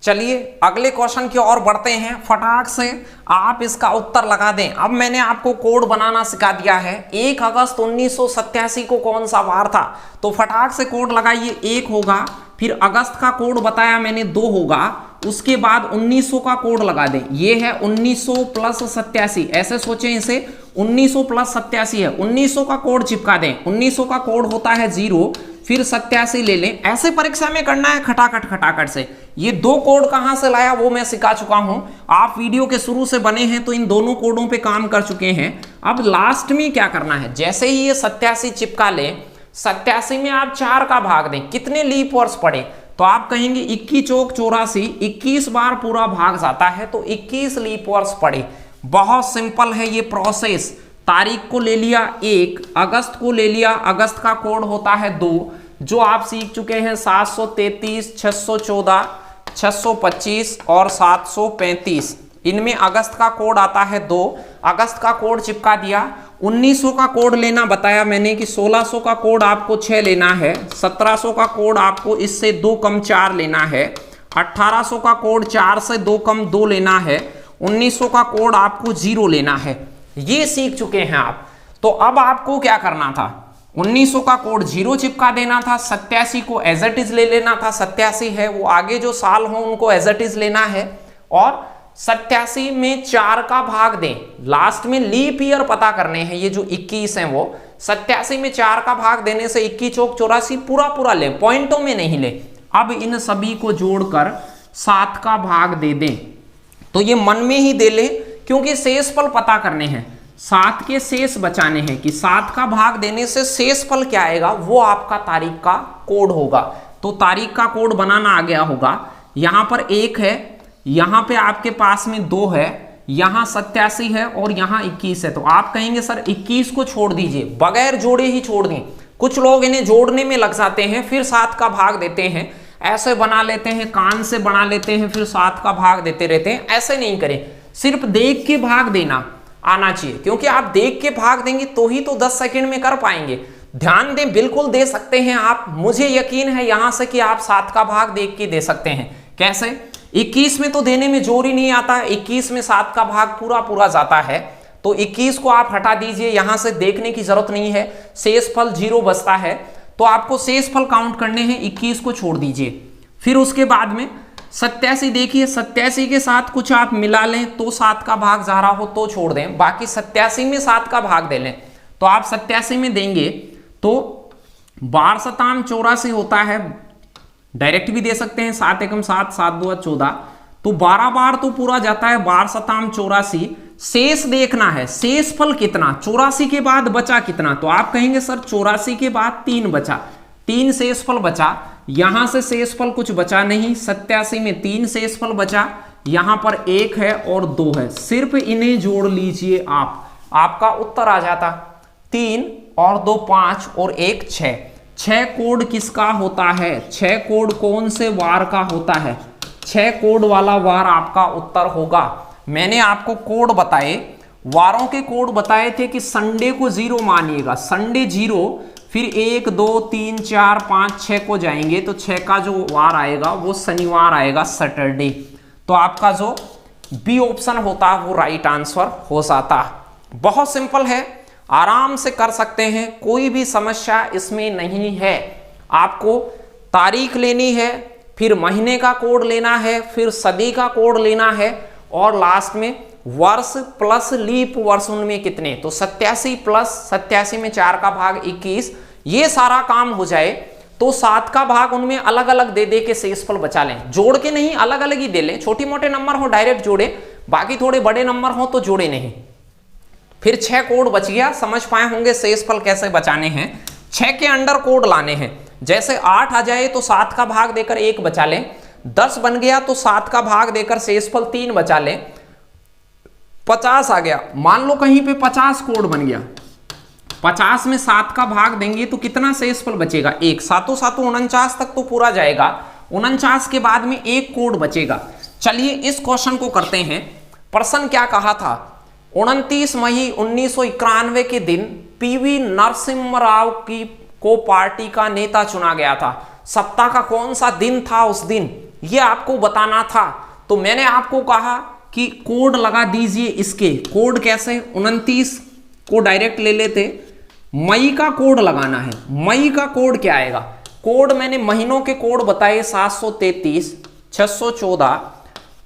चलिए अगले क्वेश्चन की ओर बढ़ते हैं, फटाक से आप इसका उत्तर लगा दें। अब मैंने आपको कोड बनाना सिखा दिया है। 1 अगस्त 1987 को कौन सा वार था, तो फटाक से कोड लगाइए। 1 होगा, फिर अगस्त का कोड बताया मैंने 2 होगा, उसके बाद 1900 का कोड लगा दें। ये है 1900 प्लस 87, ऐसे सोचें इसे 1900 प्लस 87 है, 1900 का कोड चिपका दें। 1900 का कोड होता है 0, फिर 87 ले लें। ऐसे परीक्षा में करना है खटाखट खटाखट से। ये 2 कोड कहां से लाया वो मैं सिखा चुका हूं, आप वीडियो के शुरू से बने हैं तो इन दोनों कोडों पे काम कर चुके हैं। अब लास्ट में क्या करना है, जैसे ही ये 87 चिपका लें, 87 में आप 4 का भाग दें, कितने लीप वर्ष पड़े, तो आप कहेंगे 21 चौक 84, 21 बार पूरा भाग जाता है तो 21 लीप वर्ष पड़े। बहुत सिंपल है ये प्रोसेस। तारीख को ले लिया 1, अगस्त को ले लिया, अगस्त का कोड होता है 2, जो आप सीख चुके हैं 733, 614, 625 और 735। इनमें अगस्त का कोड आता है 2, अगस्त का कोड चिपका दिया। 1900 का कोड लेना बताया मैंने कि 1600 का कोड आपको 6 लेना है, 1700 का कोड आपको इससे 2 कम 4 लेना है, 1800 का कोड 4 से 2 कम 2 लेना है, 1900 का कोड आपको 0 लेना है। ये सीख चुके हैं आप। तो अब आपको क्या करना था, 1900 का कोड 0 चिपका देना था, 87 को एज इट इज ले लेना था, 87 है वो आगे जो साल हो उनको एज इट इज लेना है, और 87 में 4 का भाग दें, लास्ट में लीप ईयर पता करने हैं, ये जो 21 है वो 87 में 4 का भाग देने से 21 चौक 84 पूरा पूरा ले, पॉइंटों में नहीं ले। अब इन सभी को जोड़कर 7 का भाग दे दें, तो ये मन में ही दे ले क्योंकि शेषफल पता करने हैं, 7 के शेष बचाने हैं कि 7 का भाग देने से शेषफल क्या आएगा, वो आपका तारीख का कोड होगा। तो तारीख का कोड बनाना आ गया होगा। यहां पर 1 है, यहां पे आपके पास में 2 है, यहां 87 है और यहां 21 है। तो आप कहेंगे सर 21 को छोड़ दीजिए, बगैर जोड़े ही छोड़ दें। कुछ लोग इन्हें जोड़ने में लग जाते हैं, फिर 7 का भाग देते हैं, ऐसे बना लेते हैं, कान से बना लेते हैं, फिर 7 का भाग देते रहते हैं। ऐसे नहीं करें, सिर्फ देख के भाग देना आना चाहिए, क्योंकि आप देख के भाग देंगे तो ही तो 10 सेकंड में कर पाएंगे। ध्यान दें, बिल्कुल दे सकते हैं आप, मुझे यकीन है यहां से कि आप 7 का भाग देख के दे सकते हैं। कैसे? 21 में तो देने में जोर ही नहीं आता है, 21 में 7 का भाग पूरा पूरा जाता है, तो 21 को आप हटा दीजिए, यहां से देखने की जरूरत नहीं है, शेषफल 0 बचता है। तो आपको शेषफल काउंट करने हैं, 21 को छोड़ दीजिए। फिर उसके बाद में 87 देखिए, 87 के साथ कुछ आप मिला लें तो 7 का भाग जा रहा हो तो छोड़ दें, बाकी 87 में 7 का भाग दे लें। तो आप 87 में देंगे तो 12 शताम 84 होता है, डायरेक्ट भी दे सकते हैं, 7 एकम 7, 7 2 14, तो 12 बार तो पूरा जाता है 12 शताम 84। शेष देखना है, शेषफल कितना, 84 के बाद बचा कितना, तो आप कहेंगे सर 84 के बाद 3 बचा, 3 शेषफल बचा। यहां से शेषफल कुछ बचा नहीं, 87 में 3 शेषफल बचा, यहां पर 1 है और 2 है, सिर्फ इन्हें जोड़ लीजिए आप, आपका उत्तर आ जाता। 3 और 2 5 और 1 6। 6 कोड किसका होता है, 6 कोड कौन से वार का होता है, 6 कोड वाला वार आपका उत्तर होगा। मैंने आपको कोड बताए, वारों के कोड बताए थे कि संडे को 0 मानिएगा, संडे 0, फिर 1 2 3 4 5 6 को जाएंगे तो 6 का जो वार आएगा वो शनिवार आएगा, सैटरडे। तो आपका जो बी ऑप्शन होता है वो राइट आंसर हो जाता। बहुत सिंपल है, आराम से कर सकते हैं, कोई भी समस्या इसमें नहीं है। आपको तारीख लेनी है, फिर महीने का कोड लेना है, फिर सदी का कोड लेना है, और लास्ट में वर्ष प्लस लीप वर्ष उनमें कितने, तो 87 प्लस 87 में 4 का भाग 21, ये सारा काम हो जाए तो 7 का भाग उनमें अलग अलग दे दे के शेषफल बचा लें, जोड़ के नहीं, अलग अलग ही दे लें। छोटे मोटे नंबर हो डायरेक्ट जोड़े, बाकी थोड़े बड़े नंबर हो तो जोड़े नहीं। फिर 6 कोड बच गया, समझ पाए होंगे शेषफल कैसे बचाने हैं। 6 के अंडर कोड लाने हैं, जैसे 8 आ जाए तो 7 का भाग देकर 1 बचा लें, 10 बन गया तो 7 का भाग देकर शेषफल 3 बचा लें, 50 आ गया, मान लो कहीं पे 50 कोड बन गया, 50 में 7 का भाग देंगे तो कितना शेषफल बचेगा, 1, 7 7 49 तक तो पूरा जाएगा, 49 के बाद में 1 कोड बचेगा। चलिए इस क्वेश्चन को करते हैं। प्रश्न क्या कहा था, 29 मई 1991 के दिन पीवी नरसिम्हा राव को पार्टी का नेता चुना गया था। सप्ताह का कौन सा दिन था उस दिन, ये आपको बताना था। तो मैंने आपको कहा कि कोड लगा दीजिए, इसके कोड कैसे, 29 को डायरेक्ट ले लेते, मई का कोड लगाना है। मई का कोड क्या आएगा, कोड मैंने महीनों के कोड बताए, 733, 614,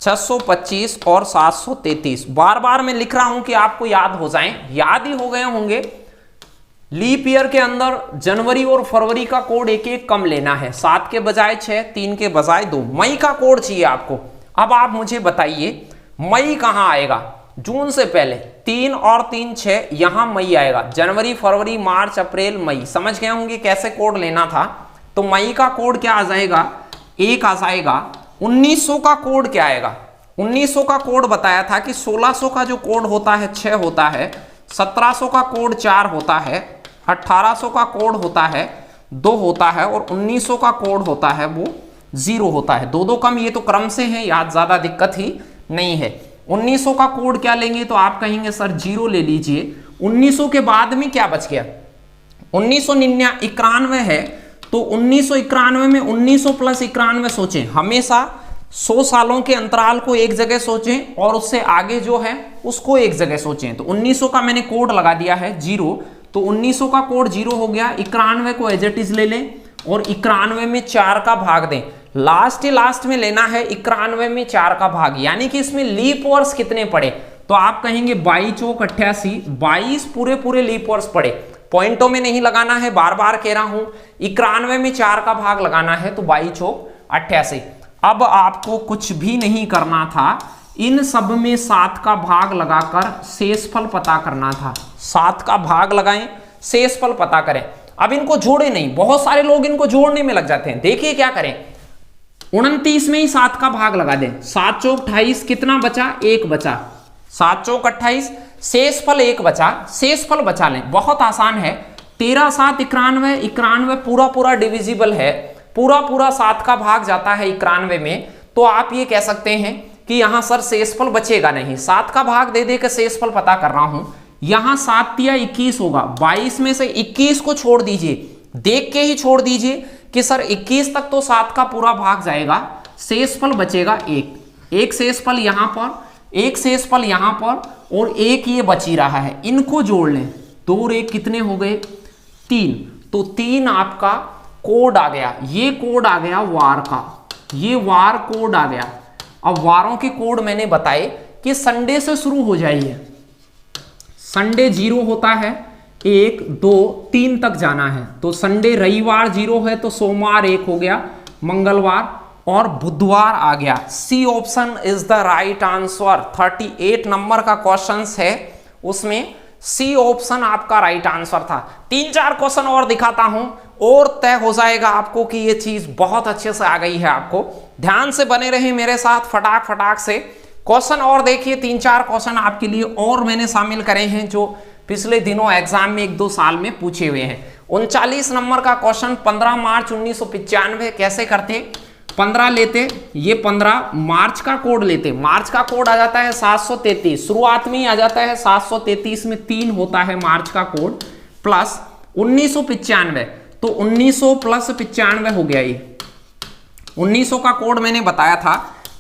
625 और 733। बार बार मैं लिख रहा हूं कि आपको याद हो जाएं, याद ही हो गए होंगे। लीप ईयर के अंदर जनवरी और फरवरी का कोड एक एक कम लेना है, 7 के बजाय 6, 3 के बजाय 2। मई का कोड चाहिए आपको। अब आप मुझे बताइए मई कहां आएगा, जून से पहले 3 और 3 6, यहां मई आएगा, जनवरी फरवरी मार्च अप्रैल मई। समझ गए होंगे कैसे कोड लेना था। तो मई का कोड क्या आ जाएगा, 1 आ जाएगा। 1900 का कोड क्या आएगा, 1900 का कोड बताया था कि 1600 का जो कोड होता है 6 होता है, 1700 का कोड 4 होता है, 1800 का कोड होता है 2 होता है, और 1900 का कोड होता है वो 0 होता है। 2 कम, ये तो क्रम से है, याद ज्यादा दिक्कत ही नहीं है। 1900 का कोड क्या लेंगे, तो आप कहेंगे सर 0 ले लीजिए। 1900 के बाद में क्या बच गया, 1991 है, तो 1991 में 1900 प्लस 91 सोचें, हमेशा 100 सालों के अंतराल को एक जगह सोचें और उससे आगे जो है उसको एक जगह सोचें। तो 1900 का मैंने कोड लगा दिया है 0, तो 1900 का कोड 0 हो गया। 91 को एज इट इज ले लें और 91 में 4 का भाग दें। लास्ट में लेना है 91 में 4 का भाग, यानी कि इसमें लीप वर्ष कितने पड़े, तो आप कहेंगे 22 चौक 88, 22 पूरे लीप वर्ष पड़े। पॉइंटों में नहीं लगाना है, बार बार कह रहा हूं, 91 में 4 का भाग लगाना है, तो 22 चौक 88। अब आपको कुछ भी नहीं करना था, इन सब में 7 का भाग लगाकर शेषफल पता करना था। 7 का भाग लगाएं, शेषफल पता करें। अब इनको जोड़े नहीं, बहुत सारे लोग इनको जोड़ने में लग जाते हैं। देखिए क्या करें, 29 में ही 7 का भाग लगा दें। 7 चौक 28, कितना बचा, 1 बचा। 7 चौक 28, शेषफल 1 बचा, शेषफल बचा लें, बहुत आसान है। 13 7 91, 91 पूरा डिविजिबल है, पूरा 7 का भाग जाता है 91 में, तो आप ये कह सकते हैं कि यहां सर शेषफल बचेगा नहीं। 7 का भाग दे देकर शेषफल पता कर रहा हूं, यहां 7 या 21 होगा, 22 में से 21 को छोड़ दीजिए, देख के ही छोड़ दीजिए कि सर 21 तक तो 7 का पूरा भाग जाएगा, शेषफल बचेगा 1 शेषफल यहां पर, 1 शेषफल यहां पर, और 1 ये बची रहा है। इनको जोड़ लें, 2 और 1 कितने हो गए, 3, तो 3 आपका कोड आ गया। ये कोड आ गया वार का, ये वार कोड आ गया। अब वारों के कोड मैंने बताए कि संडे से शुरू हो जाइए। संडे 0 होता है, 1 2 3 तक जाना है, तो संडे रविवार 0 है, तो सोमवार 1 हो गया, मंगलवार और बुधवार आ गया। C option is the right answer. 38 number का क्वेश्चन है, उसमें सी ऑप्शन आपका राइट आंसर था। 3-4 क्वेश्चन और दिखाता हूं और तय हो जाएगा आपको कि ये चीज बहुत अच्छे से आ गई है। आपको ध्यान से बने रहे मेरे साथ, फटाक से क्वेश्चन और देखिए। 3-4 क्वेश्चन आपके लिए और मैंने शामिल करे हैं जो पिछले दिनों एग्जाम में 1-2 साल में पूछे हुए हैं। 39 नंबर का क्वेश्चन, 15 मार्च 1995 कैसे करते, 15 लेते, ये 15 मार्च का कोड लेते, मार्च का कोड आ जाता है 733, शुरुआत में ही आ जाता है 733 में 3 होता है मार्च का कोड, प्लस 1995, तो 1900 प्लस 95 हो गया। ये 1900 का कोड मैंने बताया था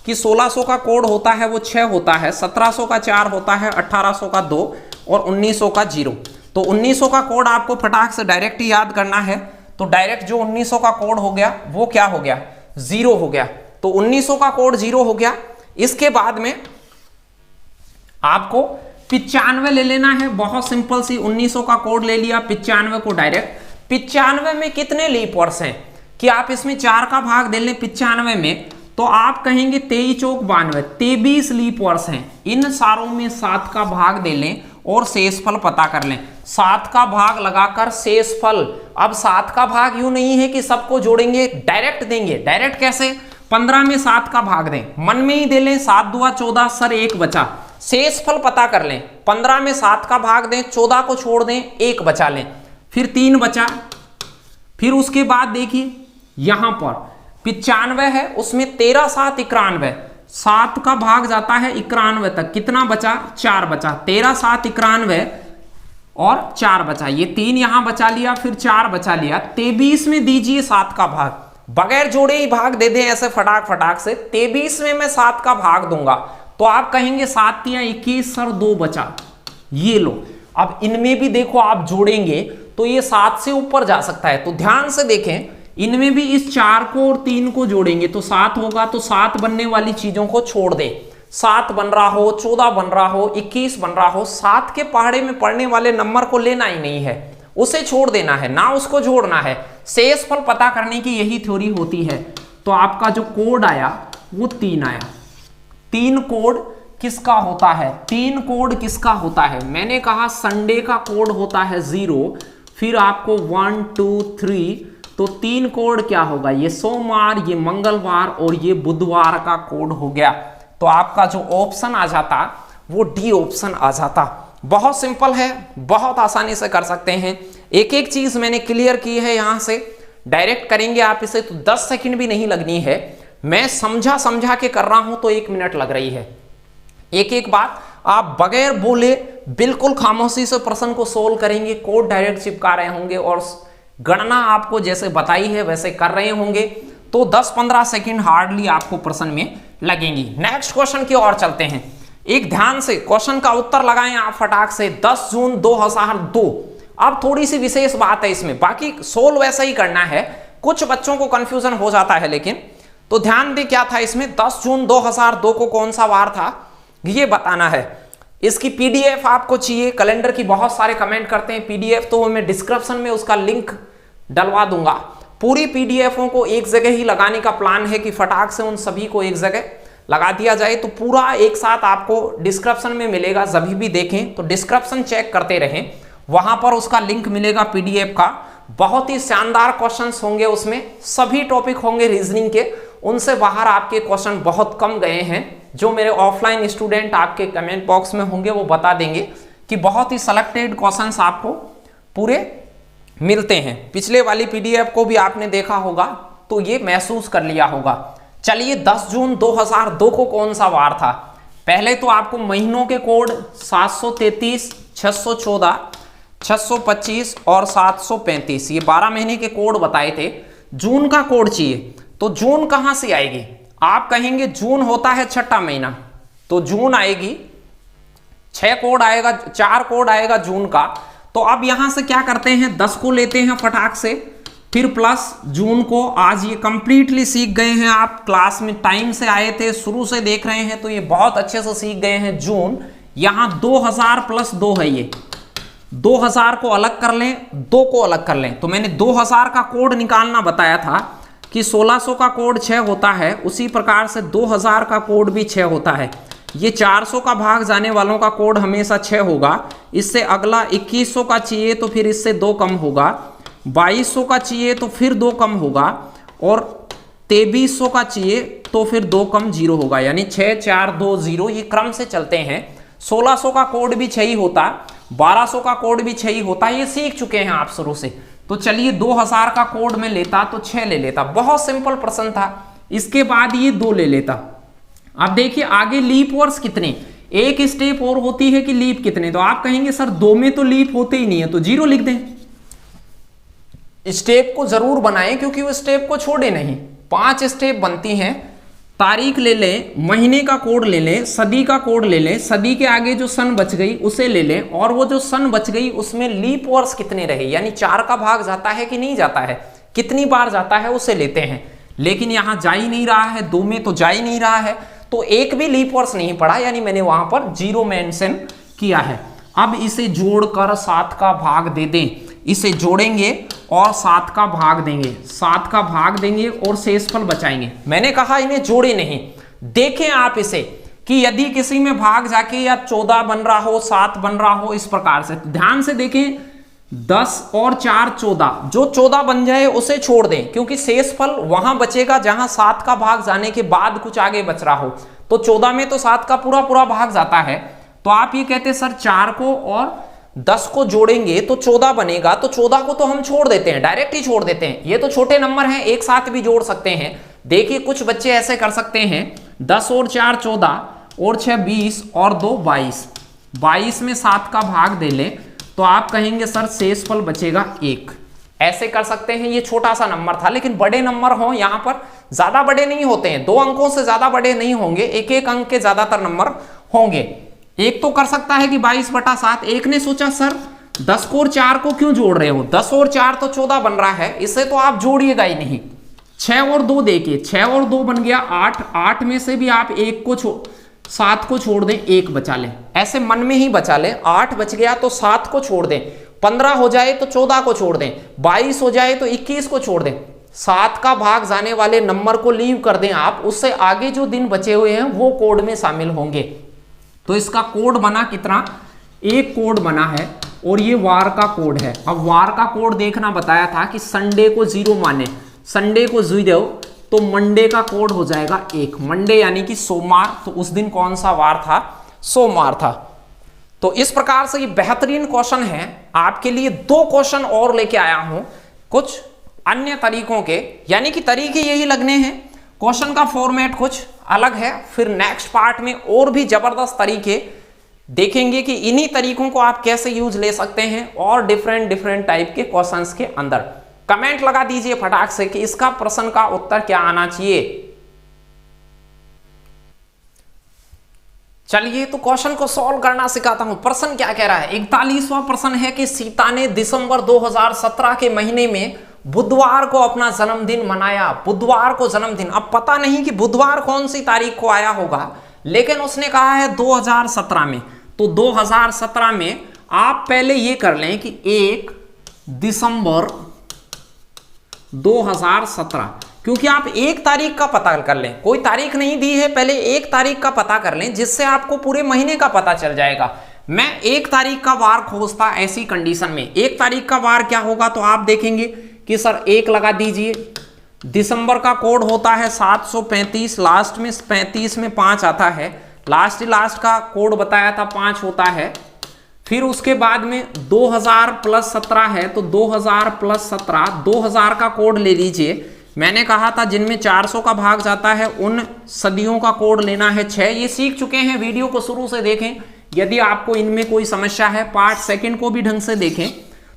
कि 1600 का कोड होता है वो 6 होता है, 1700 का 4 होता है, 1800 का 2 और 1900 का 0। तो 1900 का कोड आपको फटाक से डायरेक्ट याद करना है, तो डायरेक्ट जो 1900 का कोड हो गया वो क्या हो गया, 0 हो गया। तो 1900 का कोड 0 हो गया। इसके बाद में आपको 95 ले लेना है, बहुत सिंपल सी। 1900 का कोड ले लिया, 95 को डायरेक्ट। 95 में कितने लीप वर्ष हैं कि आप इसमें 4 का भाग दे लें 95 में, तो आप कहेंगे 23 चौक 92, 23 लीप वर्ष हैं। इन सारों में 7 का भाग दे लें और शेषफल पता कर लें। 7 का भाग लगाकर शेषफल, अब 7 का भाग यूं नहीं है कि सबको जोड़ेंगे, डायरेक्ट देंगे। डायरेक्ट कैसे, 15 में 7 का भाग दें, मन में ही दे लें, 7 दूआ 14, सर 1 बचा, शेषफल पता कर लें। 15 में 7 का भाग दें, 14 को छोड़ दें, 1 बचा लें, फिर 3 बचा। फिर उसके बाद देखिए यहां पर 95 है, उसमें 13 7 91, 7 का भाग जाता है 91 तक, कितना बचा, 4 बचा। 13 7 91 और 4 बचा, ये 3 यहां बचा लिया, फिर 4 बचा लिया। 23 में दीजिए 7 का भाग, बगैर जोड़े ही भाग दे दें ऐसे फटाक से। 23 में मैं 7 का भाग दूंगा, तो आप कहेंगे 7 या 21, सर 2 बचा, ये लो। अब इनमें भी देखो आप जोड़ेंगे तो ये 7 से ऊपर जा सकता है, तो ध्यान से देखें, इनमें भी इस 4 को और 3 को जोड़ेंगे तो 7 होगा, तो 7 बनने वाली चीजों को छोड़ दे। 7 बन रहा हो, 14 बन रहा हो, 21 बन रहा हो, 7 के पहाड़े में पड़ने वाले नंबर को लेना ही नहीं है, उसे छोड़ देना है, ना उसको जोड़ना है। शेषफल पता करने की यही थ्योरी होती है। तो आपका जो कोड आया वो 3 आया। 3 कोड किसका होता है, 3 कोड किसका होता है, मैंने कहा संडे का कोड होता है 0, फिर आपको 1 2 3, तो 3 कोड क्या होगा, ये सोमवार, ये मंगलवार और ये बुधवार का कोड हो गया। तो आपका जो ऑप्शन आ जाता वो डी ऑप्शन आ जाता। बहुत सिंपल है, बहुत आसानी से कर सकते हैं। एक एक चीज मैंने क्लियर की है, यहां से डायरेक्ट करेंगे आप इसे तो 10 सेकंड भी नहीं लगनी है। मैं समझा के कर रहा हूं तो 1 मिनट लग रही है। एक एक बात आप बगैर बोले बिल्कुल खामोशी से प्रश्न को सोल्व करेंगे, कोड डायरेक्ट चिपका रहे होंगे और गणना आपको जैसे बताई है वैसे कर रहे होंगे, तो 10-15 सेकंड हार्डली आपको प्रश्न में लगेंगी। नेक्स्ट क्वेश्चन की ओर चलते हैं। एक ध्यान से क्वेश्चन का उत्तर लगाएं आप फटाक से। 10 जून 2002। अब थोड़ी सी विशेष बात है इसमें, बाकी सोल्व वैसा ही करना है, कुछ बच्चों को कंफ्यूजन हो जाता है लेकिन, तो ध्यान दे क्या था इसमें। 10 जून 2002 को कौन सा वार था ये बताना है। इसकी पीडीएफ आपको चाहिए, कैलेंडर की बहुत सारे कमेंट करते हैं पीडीएफ, तो मैं डिस्क्रिप्शन में उसका लिंक डलवा दूंगा। पूरी पीडीएफों को एक जगह ही लगाने का प्लान है कि फटाक से उन सभी को एक जगह लगा दिया जाए, तो पूरा एक साथ आपको डिस्क्रिप्शन में मिलेगा। जब भी देखें तो डिस्क्रिप्शन चेक करते रहें, वहां पर उसका लिंक मिलेगा पीडीएफ का। बहुत ही शानदार क्वेश्चंस होंगे उसमें, सभी टॉपिक होंगे रीजनिंग के, उनसे बाहर आपके क्वेश्चन बहुत कम गए हैं। जो मेरे ऑफलाइन स्टूडेंट आपके कमेंट बॉक्स में होंगे वो बता देंगे कि बहुत ही सिलेक्टेड क्वेश्चंस आपको पूरे मिलते हैं। पिछले वाली पीडीएफ को भी आपने देखा होगा तो ये महसूस कर लिया होगा। चलिए 10 जून 2002 को कौन सा वार था। पहले तो आपको महीनों के कोड 733, 614, 625 और 735, ये 12 महीने के कोड बताए थे। जून का कोड चाहिए, तो जून कहां से आएगी। आप कहेंगे जून होता है छठा महीना, तो जून आएगी, 6 कोड आएगा, 4 कोड आएगा जून का। तो अब यहां से क्या करते हैं, 10 को लेते हैं फटाक से, फिर प्लस जून को। आज ये कंप्लीटली सीख गए हैं आप, क्लास में टाइम से आए थे, शुरू से देख रहे हैं, तो ये बहुत अच्छे से सीख गए हैं। जून, यहां 2000 + 2 है, ये 2000 को अलग कर लें, 2 को अलग कर लें। तो मैंने 2000 का कोड निकालना बताया था कि 1600 का कोड 6 होता है, उसी प्रकार से 2000 का कोड भी 6 होता है। ये 400 का भाग जाने वालों का कोड हमेशा 6 होगा। इससे अगला 2100 का चाहिए तो फिर इससे 2 कम होगा, 2200 का चाहिए तो फिर 2 कम होगा, और 2300 का चाहिए तो फिर 2 कम 0 होगा, यानी 6 4 2 0, ये क्रम से चलते हैं। 1600 का कोड भी 6 ही होता, 1200 का कोड भी 6 ही होता, ये सीख चुके हैं आप शुरू से। तो चलिए 2000 का कोड में लेता तो 6 ले लेता, बहुत सिंपल प्रश्न था। इसके बाद ये 2 ले लेता। अब देखिए आगे लीप वर्ष कितने, एक स्टेप और होती है कि लीप कितने, तो आप कहेंगे सर 2 में तो लीप होते ही नहीं है, तो 0 लिख दें। स्टेप को जरूर बनाएं क्योंकि वो स्टेप को छोड़े नहीं। 5 स्टेप बनती हैं। तारीख ले लें, महीने का कोड ले लें, सदी का कोड ले लें, सदी के आगे जो सन बच गई उसे ले लें, और वो जो सन बच गई उसमें लीप वर्ष कितने रहे, यानी 4 का भाग जाता है कि नहीं जाता है, कितनी बार जाता है उसे लेते हैं। लेकिन यहां जा ही नहीं रहा है, 2 में तो जा ही नहीं रहा है, तो एक भी लीप वर्ष नहीं पड़ा, यानी मैंने वहां पर 0 मेंशन किया है। अब इसे जोड़कर 7 का भाग दे दें, इसे जोड़ेंगे और 7 का भाग देंगे, 7 का भाग देंगे और शेषफल बचाएंगे। मैंने कहा इन्हें जोड़े नहीं, देखें आप इसे कि यदि किसी में भाग जाके या 14 बन रहा हो, 7 बन रहा हो, इस प्रकार से ध्यान से देखें। 10 और 4 14, जो 14 बन जाए उसे छोड़ दें, क्योंकि शेषफल वहां बचेगा जहां 7 का भाग जाने के बाद कुछ आगे बच रहा हो। तो 14 में तो 7 का पूरा पूरा भाग जाता है, तो आप ये कहते हैं सर 4 को और 10 को जोड़ेंगे तो 14 बनेगा, तो 14 को तो हम छोड़ देते हैं, डायरेक्ट ही छोड़ देते हैं, ये तो छोटे नंबर हैं, एक साथ भी जोड़ सकते हैं। देखिए कुछ बच्चे ऐसे कर सकते हैं, 10 और 4 14 और 6 20 और 2 22, 22 में 7 का भाग दे लें तो आप कहेंगे सर शेषफल बचेगा 1। ऐसे कर सकते हैं, ये छोटा सा नंबर था, लेकिन बड़े नंबर हों, यहां पर ज्यादा बड़े नहीं होते हैं, 2 अंकों से ज्यादा बड़े नहीं होंगे, एक एक अंक के ज्यादातर नंबर होंगे। एक तो कर सकता है कि 22/7, एक ने सोचा सर 10 को और 4 को क्यों जोड़ रहे हो, 10 और 4 तो 14 बन रहा है, इसे तो आप जोड़िएगा ही नहीं। 6 और 2 देखिए, 6 और 2 बन गया 8, 8 में से भी आप 1 को 7 को छोड़ दें, 1 बचा लें, ऐसे मन में ही बचा लें। 8 बच गया तो 7 को छोड़ दें, 15 हो जाए तो 14 को छोड़ दें, 22 हो जाए तो 21 को छोड़ दें। 7 का भाग जाने वाले नंबर को लीव कर दें आप, उससे आगे जो दिन बचे हुए हैं वो कोड में शामिल होंगे। तो इसका कोड बना कितना, 1 कोड बना है, और ये वार का कोड है। अब वार का कोड देखना बताया था कि संडे को 0 माने, संडे को 0 तो मंडे का कोड हो जाएगा 1, मंडे यानी कि सोमवार, तो उस दिन कौन सा वार था, सोमवार था। तो इस प्रकार से ये बेहतरीन क्वेश्चन है आपके लिए। 2 क्वेश्चन और लेके आया हूं कुछ अन्य तरीकों के, यानी कि तरीके यही लगने हैं, क्वेश्चन का फॉर्मेट कुछ अलग है। फिर नेक्स्ट पार्ट में और भी जबरदस्त तरीके देखेंगे कि इन्हीं तरीकों को आप कैसे यूज ले सकते हैं और डिफरेंट टाइप के क्वेश्चंस के अंदर। कमेंट लगा दीजिए फटाक से कि इसका प्रश्न का उत्तर क्या आना चाहिए। चलिए तो क्वेश्चन को सॉल्व करना सिखाता हूं। प्रश्न क्या कह रहा है, 41वां प्रश्न है कि सीता ने दिसंबर 2017 के महीने में बुधवार को अपना जन्मदिन मनाया। बुधवार को जन्मदिन, अब पता नहीं कि बुधवार कौन सी तारीख को आया होगा, लेकिन उसने कहा है 2017 में। तो 2017 में आप पहले ये कर लें कि 1 दिसंबर 2017, क्योंकि आप 1 तारीख का पता कर लें, कोई तारीख नहीं दी है, पहले 1 तारीख का पता कर लें, जिससे आपको पूरे महीने का पता चल जाएगा। मैं 1 तारीख का वार खोजता ऐसी कंडीशन में। 1 तारीख का वार क्या होगा, तो आप देखेंगे कि सर 1 लगा दीजिए। दिसंबर का कोड होता है 735, लास्ट में 35 में 5 आता है, लास्ट का कोड बताया था 5 होता है। फिर उसके बाद में 2000 + 17 है, तो 2000 + 17, 2000 का कोड ले लीजिए। मैंने कहा था जिनमें 400 का भाग जाता है उन सदियों का कोड लेना है 6। ये सीख चुके हैं, वीडियो को शुरू से देखें। यदि आपको इनमें कोई समस्या है, पार्ट सेकंड को भी ढंग से देखें।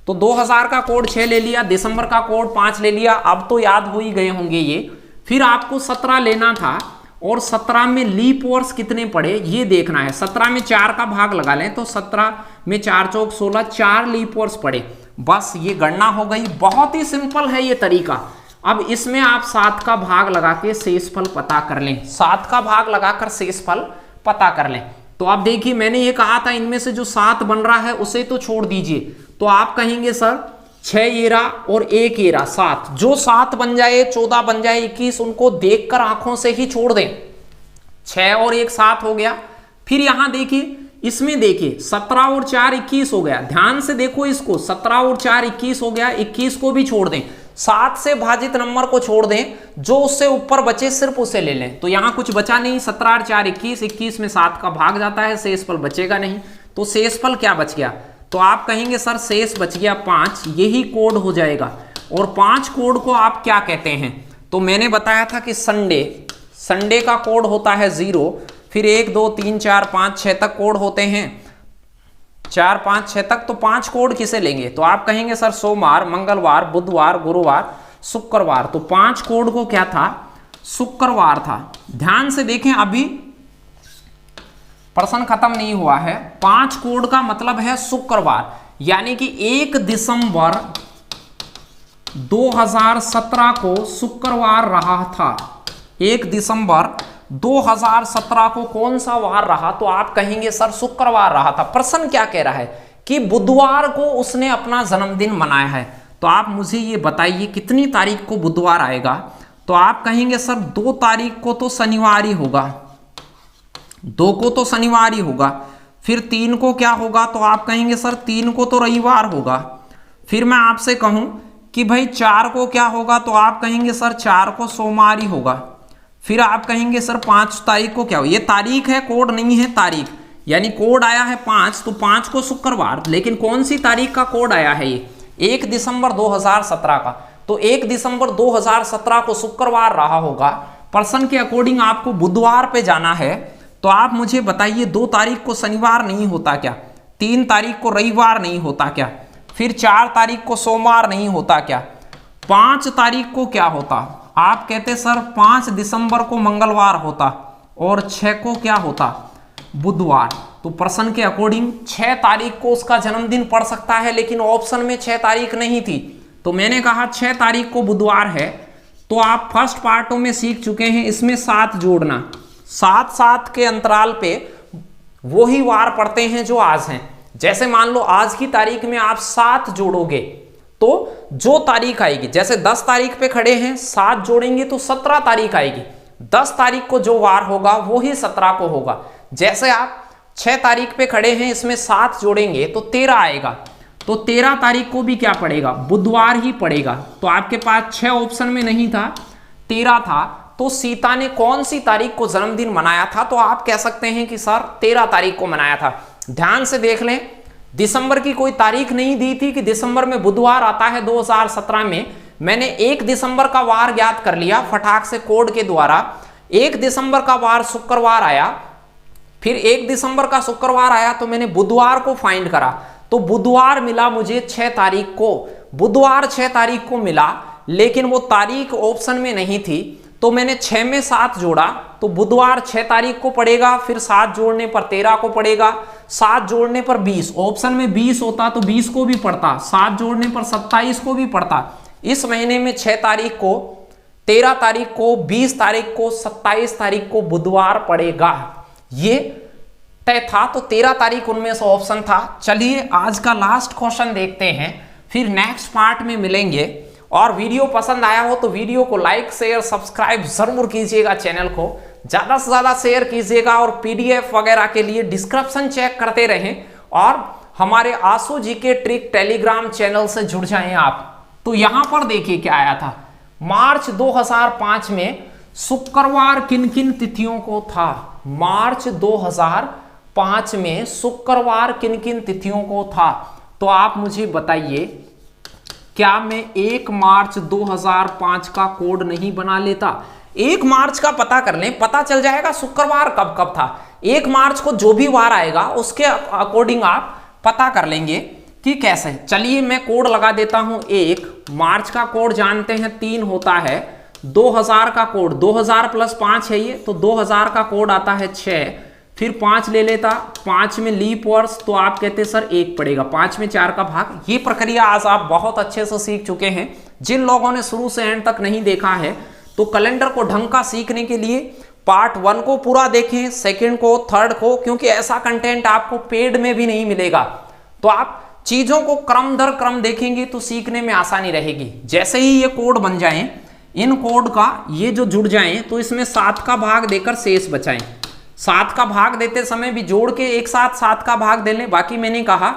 तो 2000 का कोड 6 ले लिया, दिसंबर का कोड 5 ले लिया, अब तो याद हो ही गए होंगे ये। फिर आपको 17 लेना था, और 17 में लीप वर्ष कितने पड़े ये देखना है। 17 में 4 का भाग लगा लें, तो 17 में 4 चौक 16, 4 लीप वर्ष पड़े। बस ये गणना हो गई। बहुत ही सिंपल है ये तरीका। अब इसमें आप 7 का भाग लगा के शेषफल पता कर लें, 7 का भाग लगाकर शेषफल पता कर लें। तो आप देखिए, मैंने ये कहा था इनमें से जो 7 बन रहा है उसे तो छोड़ दीजिए। तो आप कहेंगे सर 6 येरा और 1 येरा 7, जो 7 बन जाए, 14 बन जाए, 21, उनको देखकर आंखों से ही छोड़ दें। 6 और 1 7 हो गया। फिर यहां देखिए, इसमें देखिए 17 और 4 21 हो गया। ध्यान से देखो इसको, 17 और 4 21 हो गया, 21 को भी छोड़ दें। 7 से भाजित नंबर को छोड़ दें, जो उससे ऊपर बचे सिर्फ उसे ले लें। तो यहां कुछ बचा नहीं, 17 और 4 21, 21 में 7 का भाग जाता है, शेषफल बचेगा नहीं। तो शेषफल क्या बच गया, तो आप कहेंगे सर शेष बच गया 5, यही कोड हो जाएगा। और 5 कोड को आप क्या कहते हैं, तो मैंने बताया था कि संडे का कोड होता है 0, फिर 1 2 3 4 5 6 तक कोड होते हैं, 4 5 6 तक। तो 5 कोड किसे लेंगे, तो आप कहेंगे सर सोमवार, मंगलवार, बुधवार, गुरुवार, शुक्रवार। तो 5 कोड को क्या था, शुक्रवार था। ध्यान से देखें, अभी प्रश्न खत्म नहीं हुआ है। 5 कोड का मतलब है शुक्रवार, यानी कि 1 दिसंबर 2017 को शुक्रवार रहा था। 1 दिसंबर 2017 को कौन सा वार रहा, तो आप कहेंगे सर शुक्रवार रहा था। प्रश्न क्या कह रहा है कि बुधवार को उसने अपना जन्मदिन मनाया है। तो आप मुझे ये बताइए कितनी तारीख को बुधवार आएगा, तो आप कहेंगे सर 2 तारीख को तो शनिवार ही होगा, 2 को तो शनिवार ही होगा। फिर 3 को क्या होगा, तो आप कहेंगे सर 3 को तो रविवार होगा। फिर मैं आपसे कहूं कि भाई 4 को क्या होगा, तो आप कहेंगे सर 4 को सोमवार ही होगा। फिर आप कहेंगे सर 5 तारीख को क्या हो, ये तारीख है, कोड नहीं है, तारीख, यानी कोड आया है 5, तो 5 को शुक्रवार। लेकिन कौन सी तारीख का कोड आया है, ये 1 दिसंबर 2017 का। तो 1 दिसंबर 2017 को शुक्रवार रहा होगा। प्रश्न के अकॉर्डिंग आपको बुधवार पे जाना है। तो आप मुझे बताइए 2 तारीख को शनिवार नहीं होता क्या, 3 तारीख को रविवार नहीं होता क्या, फिर 4 तारीख को सोमवार नहीं होता क्या, 5 तारीख को क्या होता, आप कहते सर 5 दिसंबर को मंगलवार होता, और 6 को क्या होता, बुधवार। तो प्रश्न के अकॉर्डिंग 6 तारीख को उसका जन्मदिन पड़ सकता है, लेकिन ऑप्शन में 6 तारीख नहीं थी। तो मैंने कहा 6 तारीख को बुधवार है। तो आप फर्स्ट पार्टों में सीख चुके हैं, इसमें 7 जोड़ना, 7 के अंतराल पे वही वार पड़ते हैं जो आज हैं। जैसे मान लो आज की तारीख में आप 7 जोड़ोगे तो जो तारीख आएगी, जैसे 10 तारीख पे खड़े हैं, 7 जोड़ेंगे तो 17 तारीख आएगी। 10 तारीख को जो वार होगा वो ही 17 को होगा। जैसे आप 6 तारीख पे खड़े हैं, इसमें 7 जोड़ेंगे तो 13 आएगा, तो 13 तारीख को भी क्या पड़ेगा, बुधवार ही पड़ेगा। तो आपके पास 6 ऑप्शन में नहीं था, 13 था। तो सीता ने कौन सी तारीख को जन्मदिन मनाया था, तो आप कह सकते हैं कि सर 13 तारीख को मनाया था। ध्यान से देख लें, दिसंबर की कोई तारीख नहीं दी थी कि दिसंबर में बुधवार आता है 2017 में। मैंने 1 दिसंबर का वार ज्ञात कर लिया फटाक से कोड के द्वारा। 1 दिसंबर का वार शुक्रवार आया, फिर 1 दिसंबर का शुक्रवार आया तो मैंने बुधवार को फाइंड करा, तो बुधवार मिला मुझे 6 तारीख को। बुधवार 6 तारीख को मिला, लेकिन वो तारीख ऑप्शन में नहीं थी, तो मैंने 6 में 7 जोड़ा, तो बुधवार 6 तारीख को पड़ेगा, फिर 7 जोड़ने पर 13 को पड़ेगा, 7 जोड़ने पर 20, ऑप्शन में 20 होता तो 20 को भी पड़ता, 7 जोड़ने पर 27 को भी पड़ता। इस महीने में 6 तारीख को, 13 तारीख को, 20 तारीख को, 27 तारीख को बुधवार पड़ेगा, ये तय था। तो 13 तारीख उनमें से ऑप्शन था। चलिए आज का लास्ट क्वेश्चन देखते हैं, फिर नेक्स्ट पार्ट में मिलेंगे। और वीडियो पसंद आया हो तो वीडियो को लाइक शेयर सब्सक्राइब जरूर कीजिएगा, चैनल को ज्यादा से ज्यादा शेयर कीजिएगा, और पीडीएफ वगैरह के लिए डिस्क्रिप्शन चेक करते रहें, और हमारे आशु जी के ट्रिक टेलीग्राम चैनल से जुड़ जाएं आप। तो यहां पर देखिए क्या आया था, मार्च 2005 में शुक्रवार किन किन तिथियों को था। मार्च 2005 में शुक्रवार किन किन तिथियों को था, तो आप मुझे बताइए, क्या मैं 1 मार्च 2005 का कोड नहीं बना लेता? 1 मार्च का पता कर लें, पता चल जाएगा शुक्रवार कब कब था। 1 मार्च को जो भी वार आएगा उसके अकॉर्डिंग आप पता कर लेंगे कि कैसे। चलिए मैं कोड लगा देता हूं। 1 मार्च का कोड जानते हैं 3 होता है। 2000 का कोड 2000 + 5 है ये, तो 2000 का कोड आता है 6, फिर 5 ले लेता, 5 में लीप वर्ष, तो आप कहते सर 1 पड़ेगा, 5 में 4 का भाग। ये प्रक्रिया आज आप बहुत अच्छे से सीख चुके हैं। जिन लोगों ने शुरू से एंड तक नहीं देखा है, तो कैलेंडर को ढंग का सीखने के लिए पार्ट 1 को पूरा देखें, सेकंड को, थर्ड को, क्योंकि ऐसा कंटेंट आपको पेड में भी नहीं मिलेगा। तो आप चीजों को क्रम दर क्रम देखेंगे तो सीखने में आसानी रहेगी। जैसे ही ये कोड बन जाएं, इन कोड का ये जो जुड़ जाएं, तो इसमें 7 का भाग देकर शेष बचाएं। 7 का भाग देते समय भी जोड़ के एक साथ 7 का भाग दे लें। बाकी मैंने कहा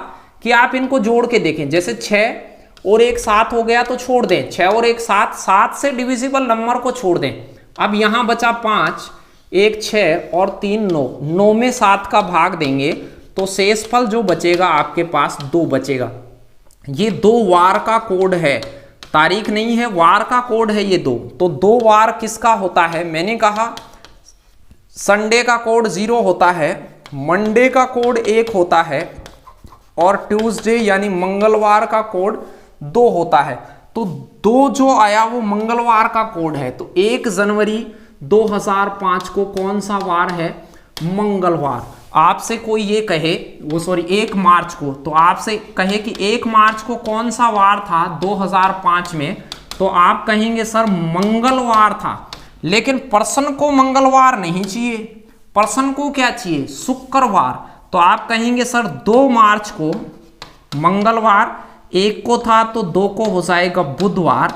कि आप इनको जोड़ के देखें, जैसे 6 और 1 7 हो गया तो छोड़ दें, 6 और 1 7, 7 से डिविजिबल नंबर को छोड़ दें। अब यहां बचा 5, 1 6 और 3 9, 9 में 7 का भाग देंगे तो शेषफल जो बचेगा आपके पास 2 बचेगा। ये 2 वार का कोड है, तारीख नहीं है, वार का कोड है ये 2। तो 2 वार किसका होता है? मैंने कहा संडे का कोड 0 होता है, मंडे का कोड 1 होता है, और ट्यूसडे यानी मंगलवार का कोड 2 होता है। तो 2 जो आया वो मंगलवार का कोड है। तो 1 जनवरी 2005 को कौन सा वार है? मंगलवार। आपसे कोई ये कहे, 1 मार्च को, तो आपसे कहे कि 1 मार्च को कौन सा वार था 2005 में, तो आप कहेंगे सर मंगलवार था। लेकिन पर्सन को मंगलवार नहीं चाहिए, पर्सन को क्या चाहिए? शुक्रवार। तो आप कहेंगे सर 2 मार्च को मंगलवार, 1 को था तो 2 को हो जाएगा बुधवार,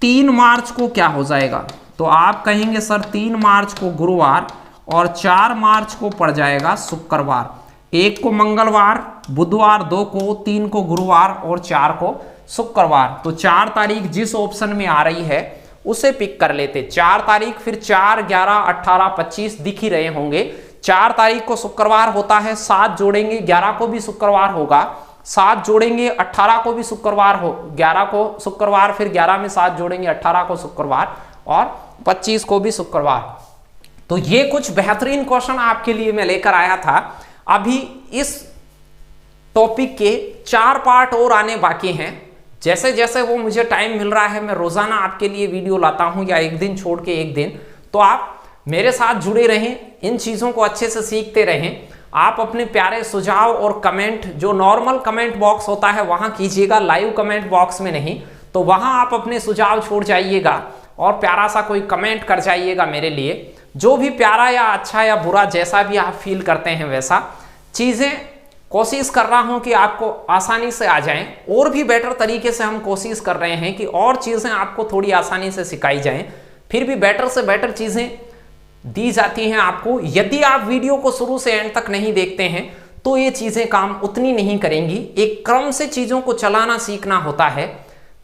3 मार्च को क्या हो जाएगा? तो आप कहेंगे सर 3 मार्च को गुरुवार, और 4 मार्च को पड़ जाएगा शुक्रवार। 1 को मंगलवार, बुधवार 2 को, 3 को गुरुवार और 4 को शुक्रवार। तो 4 तारीख जिस ऑप्शन में आ रही है उसे पिक कर लेते। 4 तारीख, फिर 4 11 18 25 दिख ही रहे होंगे। 4 तारीख को शुक्रवार होता है, 7 जोड़ेंगे 11 को भी शुक्रवार होगा, 7 जोड़ेंगे 18 को भी शुक्रवार हो, 11 को शुक्रवार, फिर 11 में 7 जोड़ेंगे 18 को शुक्रवार, और 25 को भी शुक्रवार। तो ये कुछ बेहतरीन क्वेश्चन आपके लिए मैं लेकर आया था। अभी इस टॉपिक के 4 पार्ट और आने बाकी हैं। जैसे जैसे वो मुझे टाइम मिल रहा है, मैं रोजाना आपके लिए वीडियो लाता हूं, या एक दिन छोड़ के एक दिन। तो आप मेरे साथ जुड़े रहें, इन चीजों को अच्छे से सीखते रहें। आप अपने प्यारे सुझाव और कमेंट, जो नॉर्मल कमेंट बॉक्स होता है वहां कीजिएगा, लाइव कमेंट बॉक्स में नहीं। तो वहां आप अपने सुझाव छोड़ जाइएगा और प्यारा सा कोई कमेंट कर जाइएगा मेरे लिए। जो भी प्यारा या अच्छा या बुरा, जैसा भी आप फील करते हैं वैसा चीजें कोशिश कर रहा हूं कि आपको आसानी से आ जाएं। और भी बेटर तरीके से हम कोशिश कर रहे हैं कि और चीजें आपको थोड़ी आसानी से सिखाई जाएं। फिर भी बेटर से बेटर चीजें दी जाती हैं आपको। यदि आप वीडियो को शुरू से एंड तक नहीं देखते हैं तो ये चीजें काम उतनी नहीं करेंगी। एक क्रम से चीजों को चलाना सीखना होता है।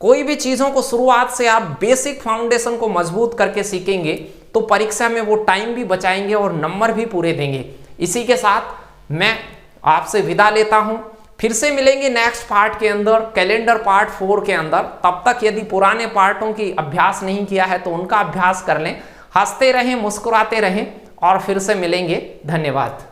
कोई भी चीजों को शुरुआत से आप बेसिक फाउंडेशन को मजबूत करके सीखेंगे तो परीक्षा में वो टाइम भी बचाएंगे और नंबर भी पूरे देंगे। इसी के साथ मैं आपसे विदा लेता हूं। फिर से मिलेंगे नेक्स्ट पार्ट के अंदर, कैलेंडर पार्ट 4 के अंदर। तब तक यदि पुराने पार्टों की अभ्यास नहीं किया है तो उनका अभ्यास कर लें। हंसते रहें, मुस्कुराते रहें, और फिर से मिलेंगे। धन्यवाद।